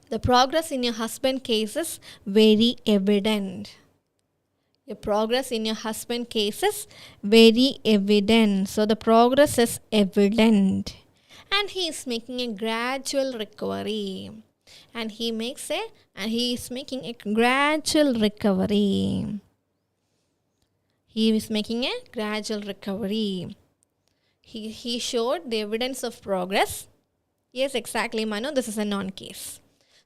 the progress in your husband case is very evident. The progress in your husband case is very evident. So the progress is evident. And he is making a gradual recovery. He is making a gradual recovery. He showed the evidence of progress. Yes, exactly, Manu. This is a non-case.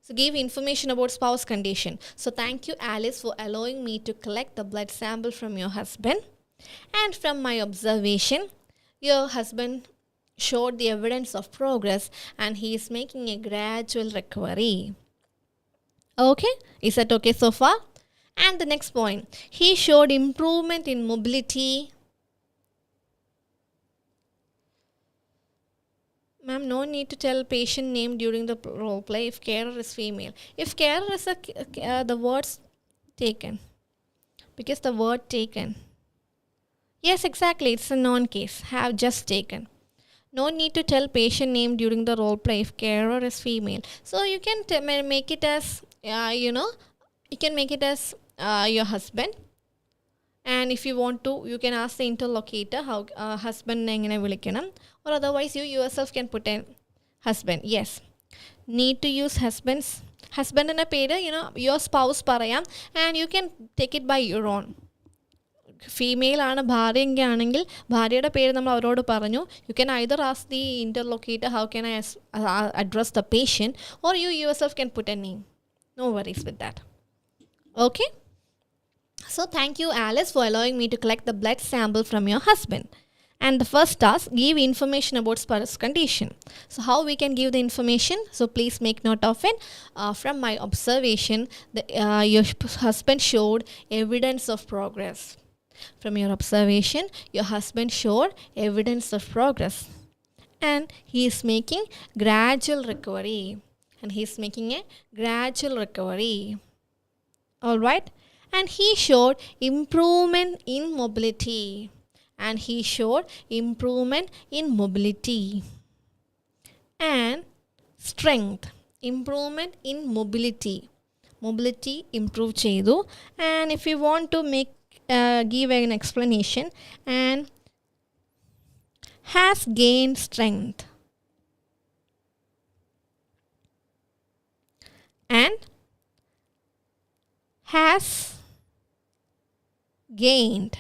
So give information about spouse condition. So thank you, Alice, for allowing me to collect the blood sample from your husband. And from my observation, your husband showed the evidence of progress and he is making a gradual recovery. Okay, is that okay so far? And the next point, he showed improvement in mobility. Ma'am, no need to tell patient name during the role play if carer is female. If carer is the words taken. Because the word taken. Yes, exactly. It's a non-case. Have just taken. No need to tell patient name during the role play if carer is female. So you can make it as, you can make it as your husband. And if you want to, you can ask the interlocutor how husband engane vilikkanam, or otherwise you yourself can put in husband. Yes, need to use husband in a peda, your spouse parayam, and you can take it by your own. Female ആണ് ഭാര്യയെങ്കിൽ ഭാര്യയുടെ പേര് നമ്മൾ അവരോട് പറഞ്ഞു. You can either ask the interlocutor how can I address the patient, or you yourself can put a name. No worries with that. Okay. So thank you, Alice, for allowing me to collect the blood sample from your husband. And the first task, give information about spouse condition. So how we can give the information? So please make note of it. From my observation, your husband showed evidence of progress. From your observation, your husband showed evidence of progress. And he is making gradual recovery. All right. And he showed improvement in mobility. And strength. Improvement in mobility. Mobility improve chedu. And if you want to give an explanation, and has gained strength. And has gained.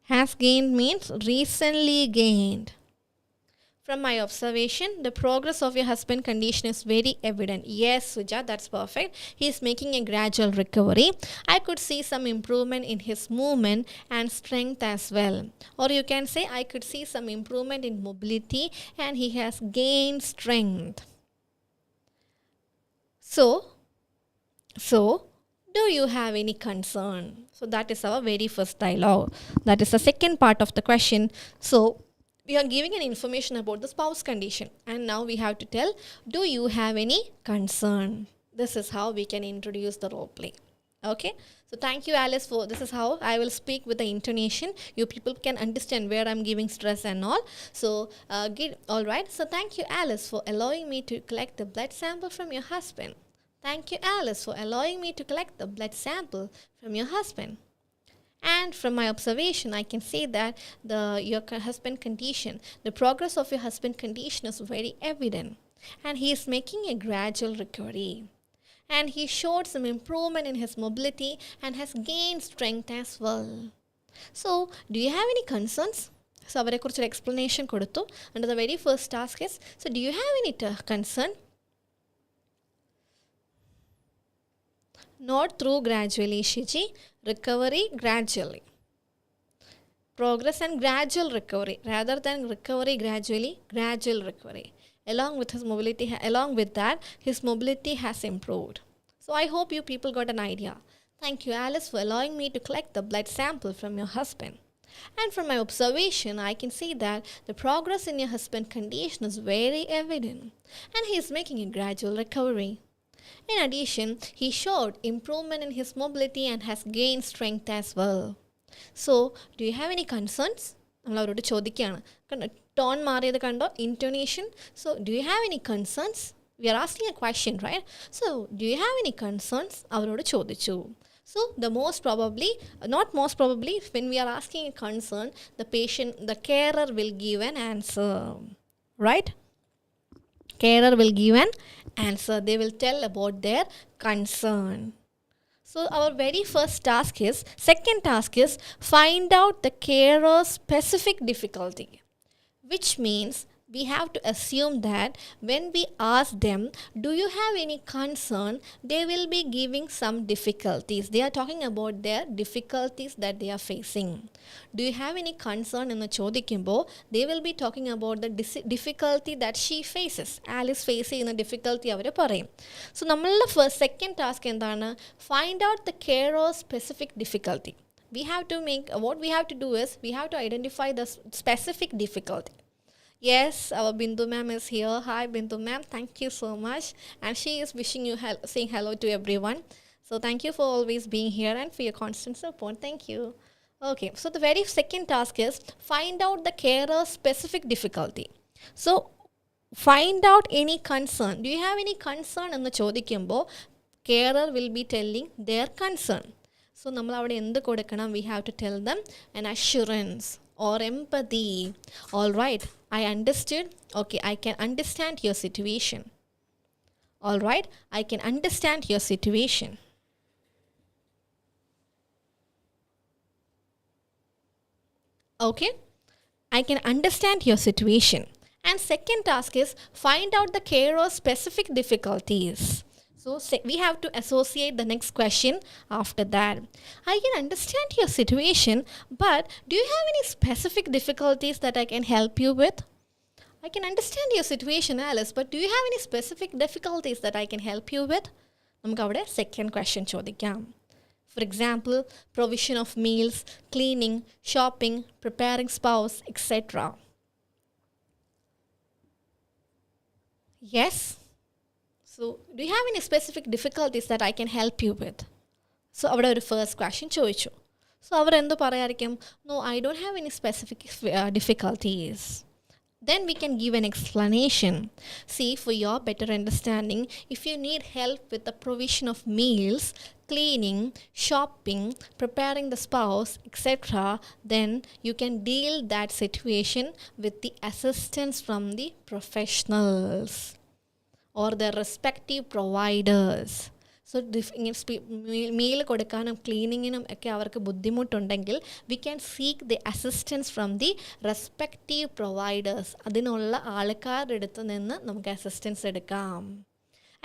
Has gained means recently gained. From my observation, the progress of your husband's condition is very evident. Yes, Suja, that's perfect. He is making a gradual recovery. I could see some improvement in his movement and strength as well. Or you can say, I could see some improvement in mobility and he has gained strength. So, do you have any concern? So that is our very first dialogue. That is the second part of the question. So we are giving an information about the spouse condition. And now we have to tell, do you have any concern? This is how we can introduce the role play. Okay. So thank you, Alice, for this is how I will speak with the intonation. You people can understand where I'm giving stress and all. So, all right. So thank you, Alice, for allowing me to collect the blood sample from your husband. Thank you, Alice, for allowing me to collect the blood sample from your husband. And from my observation, I can say that your husband condition, the progress of your husband condition is very evident. And he is making a gradual recovery. And he showed some improvement in his mobility and has gained strength as well. So, do you have any concerns? So, avare kurichu explanation koduthu. And the very first task is, so do you have any concern? Not through gradually, Shiji. Recovery gradually. Progress and gradual recovery. Rather than recovery gradually, gradual recovery. Along with that, his mobility has improved. So I hope you people got an idea. Thank you, Alice, for allowing me to collect the blood sample from your husband. And from my observation, I can see that the progress in your husband's condition is very evident. And he is making a gradual recovery. In addition, he showed improvement in his mobility and has gained strength as well. So, do you have any concerns? Tone മാറിയത് കണ്ടോ, intonation. So, do you have any concerns? We are asking a question, right? So, do you have any concerns? അവരോട് ചോദിച്ചു. So, not most probably, when we are asking a concern, the carer will give an answer, right? Carer will give an answer. They will tell about their concern. So our very second task is find out the carer's specific difficulty, which means we have to assume that when we ask them, do you have any concern, they will be giving some difficulties. They are talking about their difficulties that they are facing. Do you have any concern in the chodikimbo? They will be talking about the difficulty that she faces. Alice facing the difficulty avare parayum. So nammulla second task endana, find out the carer's specific difficulty. What we have to do is we have to identify the specific difficulty. Yes, our Bindu ma'am is here. Hi Bindu ma'am, thank you so much. And she is wishing you saying hello to everyone. So thank you for always being here and for your constant support. Thank you. Okay, so the very second task is find out the carer's specific difficulty. So find out any concern. Do you have any concern in the chodikimbo? Carer will be telling their concern. So we have to tell them an assurance or empathy. All right, I understood. Okay, I can understand your situation. All right, I can understand your situation. Okay, I can understand your situation. And second task is find out the carer's specific difficulties. So we have to associate the next question after that. I can understand your situation, but do you have any specific difficulties that I can help you with? I can understand your situation, Alice, but do you have any specific difficulties that I can help you with? നമുക്ക് അവിടെ second question ചോദിക്കാം. For example, provision of meals, cleaning, shopping, preparing spouse, etc. Yes? So, do you have any specific difficulties that I can help you with? So, അവിടെ ഒരു first question ചോദിച്ചു. So, അവർ എന്ത് പറയായിരിക്കും? No, I don't have any specific difficulties. Then we can give an explanation. See, for your better understanding, if you need help with the provision of meals, cleaning, shopping, preparing the spouse, etc., then you can deal that situation with the assistance from the professionals or their respective providers. So, meal കൊടുക്കാനും ക്ലീനിങ്ങിനും ഒക്കെ അവർക്ക് ബുദ്ധിമുട്ടുണ്ടെങ്കിൽ we can seek the assistance from the respective providers. അതിനുള്ള ആൾക്കാരുടെ അടുത്ത് നിന്ന് നമുക്ക് assistance എടുക്കാം.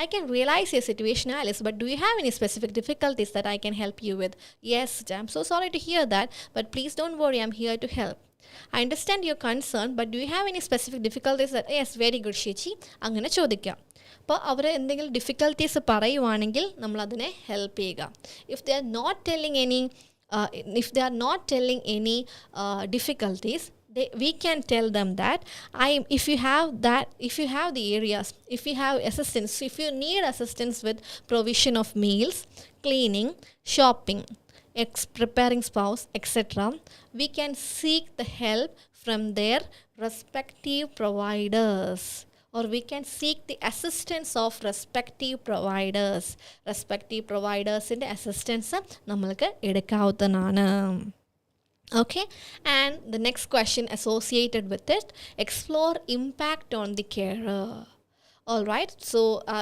I can realize your situation, Alice, but do you have any specific difficulties that I can help you with? Yes, I'm so sorry to hear that, but please don't worry, I'm here to help. I understand your concern, but do you have any specific difficulties that, yes, very good, Shichi, അങ്ങനെ ചോദിക്കാം. അപ്പോൾ അവർ എന്തെങ്കിലും difficulties പറയുവാണെങ്കിൽ നമ്മളതിനെ help ചെയ്യുക. If they are not telling any difficulties we can tell them that if you have the areas, if you have assistance, if you need assistance with provision of meals, cleaning, shopping, preparing spouse, etc., we can seek the help from their respective providers, or we can seek the assistance of respective providers in the assistance namalku edukavuthanana. Okay, and the next question associated with it, explore impact on the carer. All right, so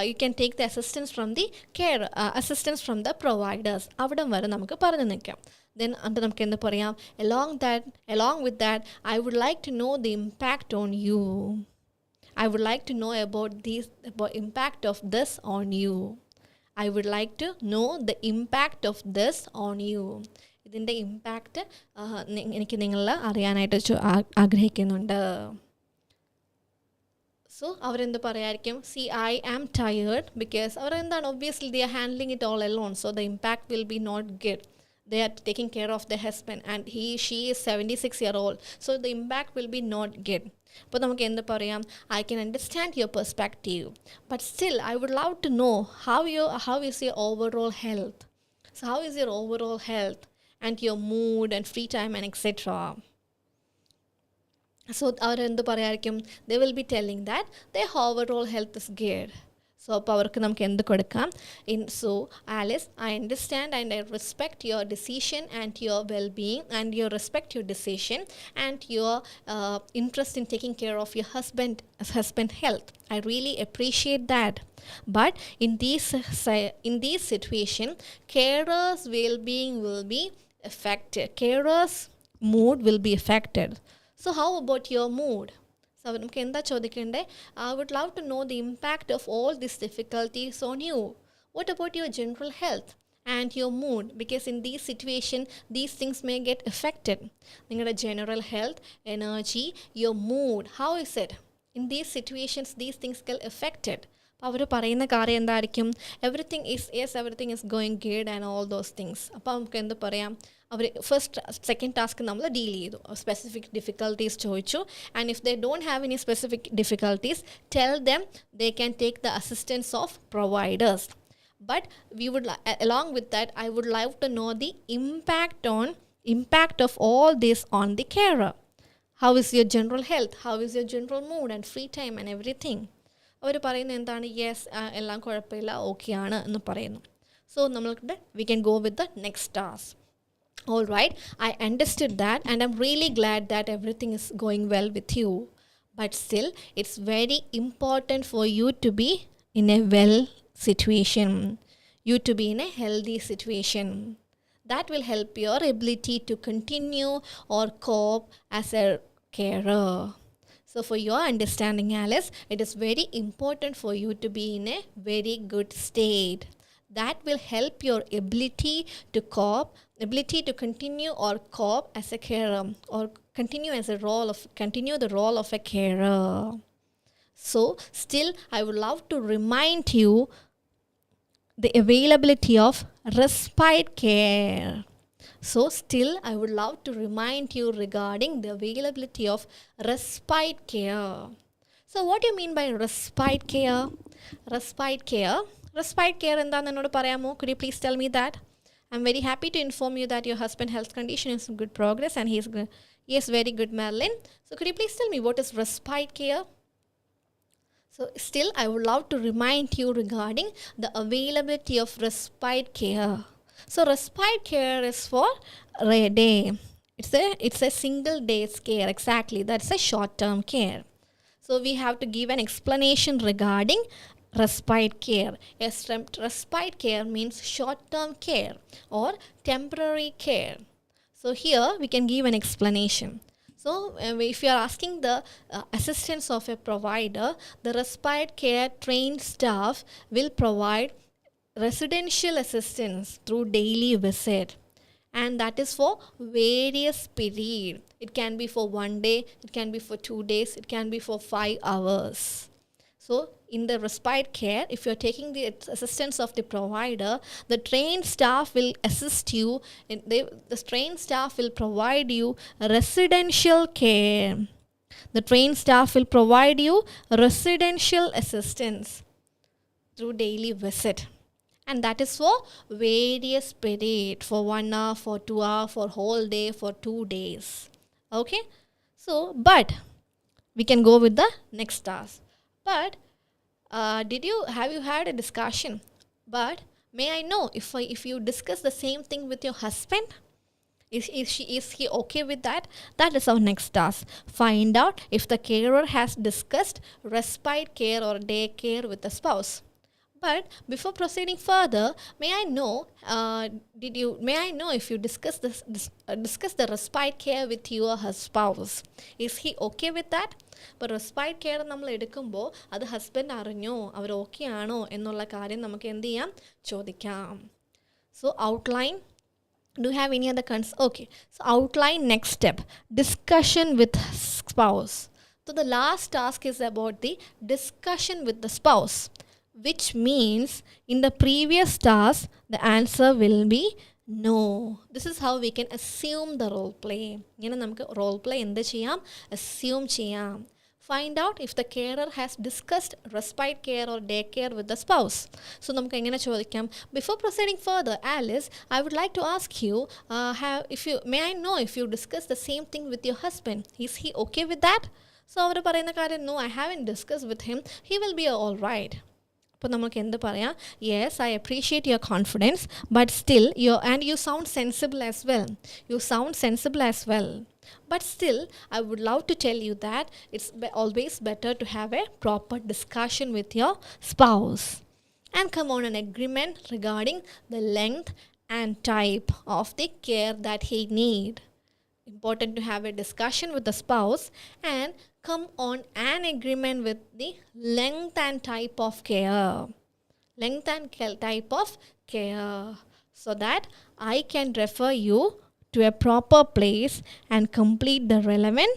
you can take the assistance from the care, assistance from the providers. Avadam vare namukku paranju nikkam. Then anta namukku endu parayam, along with that, I would like to know the impact on you. I would like to know about impact of this on you. I would like to know the impact of this on you. ഇതിൻ്റെ impact എനിക്ക് നിങ്ങൾ അറിയാനായിട്ട് ആഗ്രഹിക്കുന്നുണ്ട്. So അവരെന്ത് പറയായിരിക്കും? See I am tired because അവരെന്താണ് obviously they are handling it all alone. So the impact will be not good. They are taking care of the husband and she is 76-year-old. So the impact will be not good. അപ്പോൾ നമുക്ക് എന്ത് പറയാം? I can understand your perspective, but still I would love to know how is your overall health. So how is your overall health and your mood and free time and etc. So അവർ എന്ത് പറയായിരിക്കും? They will be telling that their overall health is good. So അപ്പോൾ അവർക്ക് നമുക്ക് എന്ത് കൊടുക്കാം? So Alice, I understand and I respect your decision and your well-being, and you respect your decision and your interest in taking care of your husband health. I really appreciate that. But in this situation, carers' well-being will be affected. Carers' mood will be affected. So how about your mood? So നമുക്ക് എന്താ ചോദിക്കണ്ടേ? I would love to know the impact of all these difficulties on you. What about your general health and your mood? Because in this situation, these things may get affected. നിങ്ങളുടെ general health, energy, your mood, how is it? In these situations, these things get affected. അപ്പോൾ അവർ പറയുന്ന കാര്യം എന്തായിരിക്കും? everything is going good and all those things. അപ്പോൾ നമുക്ക് എന്ത് പറയാം? അവർ സെക്കൻഡ് ടാസ്ക് നമ്മൾ ഡീൽ ചെയ്തു. സ്പെസിഫിക് ഡിഫിക്കൽട്ടീസ് ചോദിച്ചു. And if they don't have any specific difficulties, tell them they can take the assistance of providers. But we would along with that, I would like to know the impact of all this on the carer. How is your general health? How is your general mood and free time and everything? അവർ പറയുന്നത് എന്താണ്? Yes, എല്ലാം കുഴപ്പമില്ല, okay ആണ് എന്ന് പറയുന്നു. So നമ്മൾക്ക് we can go with the next task. All right, I understood that and I'm really glad that everything is going well with you. But still, it's very important for you to be in a well situation. You to be in a healthy situation. That will help your ability to continue or cope as a carer. So So for your understanding, Alice, it is very important for you to be in a very good state. That will help your ability to cope, ability to continue or cope as a carer, or continue the role of a carer. So still, I would love to remind you the availability of respite care. So still, I would love to remind you regarding the availability of respite care. So what do you mean by respite care? Respite care? Respite care എന്താണെന്നോട് പറയാമോ? Could you please tell me that? I'm very happy to inform you that your husband's health condition is in good progress and he is very good, Madeline. So could you please tell me what is respite care? So still, I would love to remind you regarding the availability of respite care. So respite care is for a day. It's a single day's care. Exactly. That's a short-term care. So we have to give an explanation regarding respite care. Yes, respite care means short-term care or temporary care. So here we can give an explanation. So if you are asking the assistance of a provider, the respite care trained staff will provide residential assistance through daily visit, and that is for various period. It can be for 1 day, it can be for 2 days, it can be for 5 hours. So in the respite care, if you are taking the assistance of the provider, the trained staff will assist you. The trained staff will provide you residential care. The trained staff will provide you residential assistance through daily visit. And that is for various period, for 1 hour, for 2 hours, for whole day, for 2 days. Okay? So, but we can go with the next task. But have you had a discussion? But may I know if you discuss the same thing with your husband? Is he okay with that? That is our next task. Find out if the carer has discussed respite care or day care with the spouse. But before proceeding further, may I know if you discuss the respite care with your spouse? Is he okay with that? But respite care നമ്മൾ എടുക്കുമ്പോൾ അത് husband അറിഞ്ഞോ, അവർ okay ആണോ എന്നുള്ള കാര്യം നമുക്ക് എന്ത് ചെയ്യാം, ചോദിക്കാം. So outline. Do you have any other concerns? Okay. So outline next step. Discussion with spouse. So the last task is about the discussion with the spouse, which means in the previous task, the answer will be no. This is how we can assume the role play. ഇങ്ങനെ നമുക്ക് role play എന്ത് ചെയ്യാം, assume ചെയ്യാം. Find out if the carer has discussed respite care or day care with the spouse. So നമുക്ക് എങ്ങനെ ചോദിക്കാം? Before proceeding further, Alice, I would like to ask you, may I know if you discussed the same thing with your husband? Is he okay with that? So അവർ പറയുന്ന കാര്യം, no, I haven't discussed with him. He will be all right. അപ്പോൾ നമുക്ക് എന്ത് പറയാം? Yes, I appreciate your confidence, but still you sound sensible as well. But still, I would love to tell you that it's always better to have a proper discussion with your spouse and come on an agreement regarding the length and type of the care that he need. Important to have a discussion with the spouse and come on an agreement with the length and type of care. So that I can refer you to a proper place and complete the relevant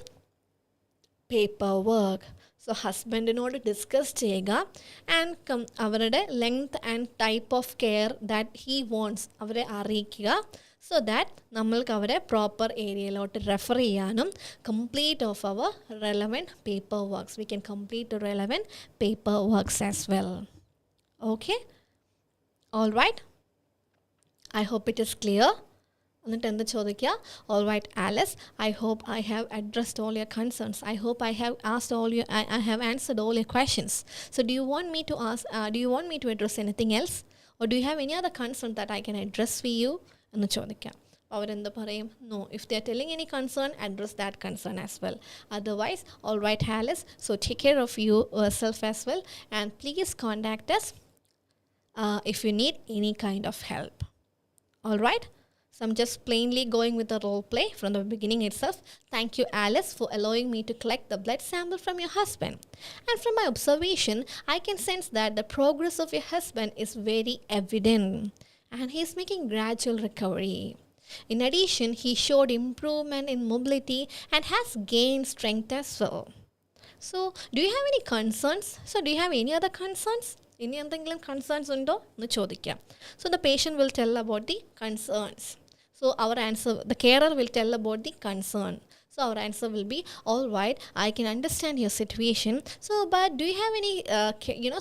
paperwork. So ഹസ്ബൻഡിനോട് discuss ചെയ്യുക and അവരുടെ length and type of care that he wants അവരെ അറിയിക്കുക. So that നമ്മൾക്ക് അവരെ proper ഏരിയയിലോട്ട് refer ചെയ്യാനും complete of അവർ relevant paper works we can complete the relevant paper works as well. Okay, all right, I hope it is clear. എന്നിട്ട് എന്ത് ചോദിക്കുക? All right Alice, I hope I have addressed all your concerns. I hope I have asked all your I have answered all your questions. So do you want me to address anything else, or do you have any other concern that I can address for you? എന്ന് ചോദിക്കാം. അവരെന്ത് പറയും? No. If they are telling any concern, address that concern as well. Otherwise, all right Alice, so take care of yourself as well, and please contact us if you need any kind of help. All right. So I'm just plainly going with the role play from the beginning itself. Thank you, Alice, for allowing me to collect the blood sample from your husband. And from my observation, I can sense that the progress of your husband is very evident and he is making gradual recovery. In addition, he showed improvement in mobility and has gained strength as well. So, do you have any concerns? So, do you have any other concerns? ഇനി എന്തെങ്കിലും concerns ഉണ്ടോ എന്ന് ചോദിക്കാം. So the patient will tell about the concerns. So our answer, the carer will tell about the concern. So our answer will be, all right, I can understand your situation. So, but do you have any,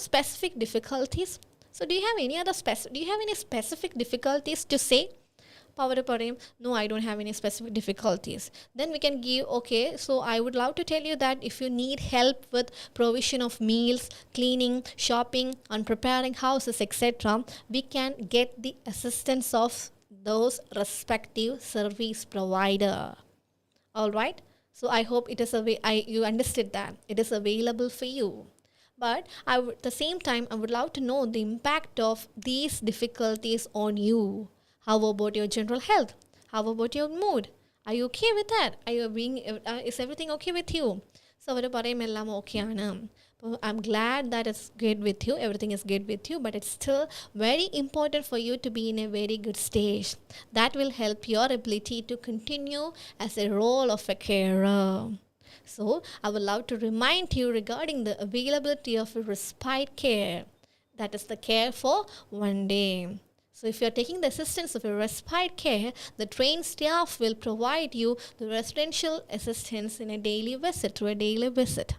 specific difficulties? So do you have any specific difficulties to say? Power പറയും, no, I don't have any specific difficulties. Then we can give, okay, so I would love to tell you that if you need help with provision of meals, cleaning, shopping, and preparing houses, etc., we can get the assistance of those respective service provider. All right? So I hope it is you understood that. It is available for you. But at the same time, I would love to know the impact of these difficulties on you. How about your general health? How about your mood? Are you okay with that? Is everything okay with you? So avaru parayum ellam okay aanu. I'm glad that it's good with you. Everything is good with you, but it's still very important for you to be in a very good stage. That will help your ability to continue as a role of a carer. So I would love to remind you regarding the availability of a respite care. That is the care for one day. So if you are taking the assistance of a respite care, the trained staff will provide you the residential assistance in a daily visit, through a daily visit.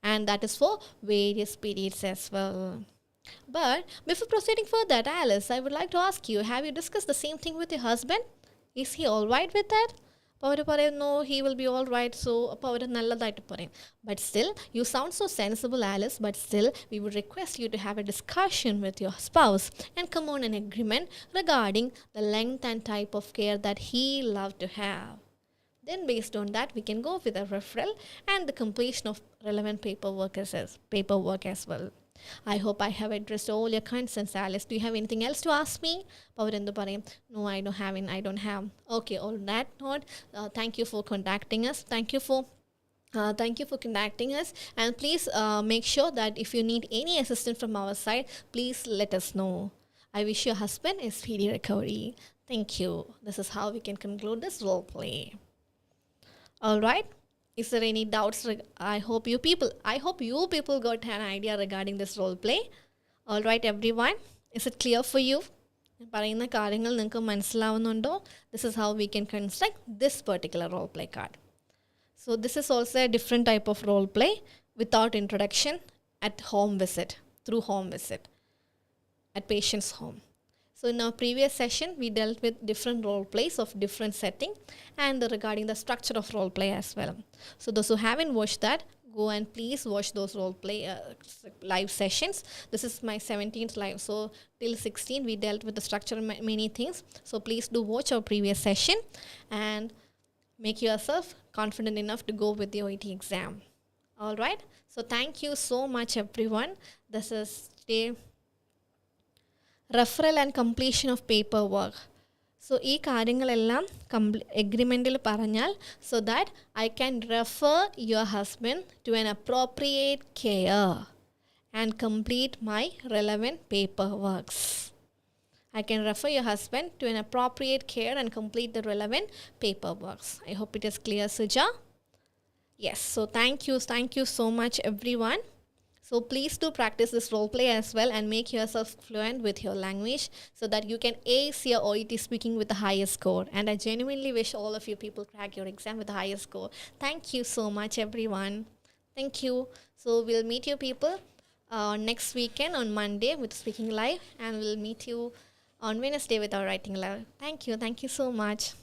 And that is for various periods as well. But before proceeding further, Alice, I would like to ask you, have you discussed the same thing with your husband? Is he all right with that? No, he will be all right. So, but still, you sound so sensible, Alice. But still, we would request you to have a discussion with your spouse and come on an agreement regarding the length and type of care that he loved to have. Then, based on that, we can go with a referral and the completion of relevant paperwork as well. I hope I have addressed all your concerns, Alice. Do you have anything else to ask me? No, I don't have. Okay, on that note, thank you for contacting us. Thank you for contacting us. And please make sure that if you need any assistance from our side, please let us know. I wish your husband a speedy recovery. Thank you. This is how we can conclude this role play. All right. Is there any doubts? I hope you people got an idea regarding this role play. All right, everyone. Is it clear for you? This is how we can construct this particular role play card. So this is also a different type of role play without introduction through home visit at patient's home. So in our previous session, we dealt with different role plays of different setting and regarding the structure of role play as well. So those who haven't watched that, go and please watch those role play live sessions. This is my 17th live. So till 16, we dealt with the structure of many things. So please do watch our previous session and make yourself confident enough to go with the OET exam. All right. So thank you so much, everyone. This is today. Referral and completion of paperwork. So, ഈ കാര്യങ്ങളെല്ലാം agreementil പറഞ്ഞാൽ so that I can refer your husband to an appropriate care and complete my relevant paperworks. I can refer your husband to an appropriate care and complete the relevant paperworks. I hope it is clear, Suja. Yes, so thank you so much, everyone. So please do practice this role play as well and make yourself fluent with your language so that you can ace your OET speaking with the highest score. And I genuinely wish all of you people crack your exam with the highest score. Thank you so much, everyone. Thank you. So we'll meet you people next weekend on Monday with Speaking Live, and we'll meet you on Wednesday with our Writing Live. Thank you so much.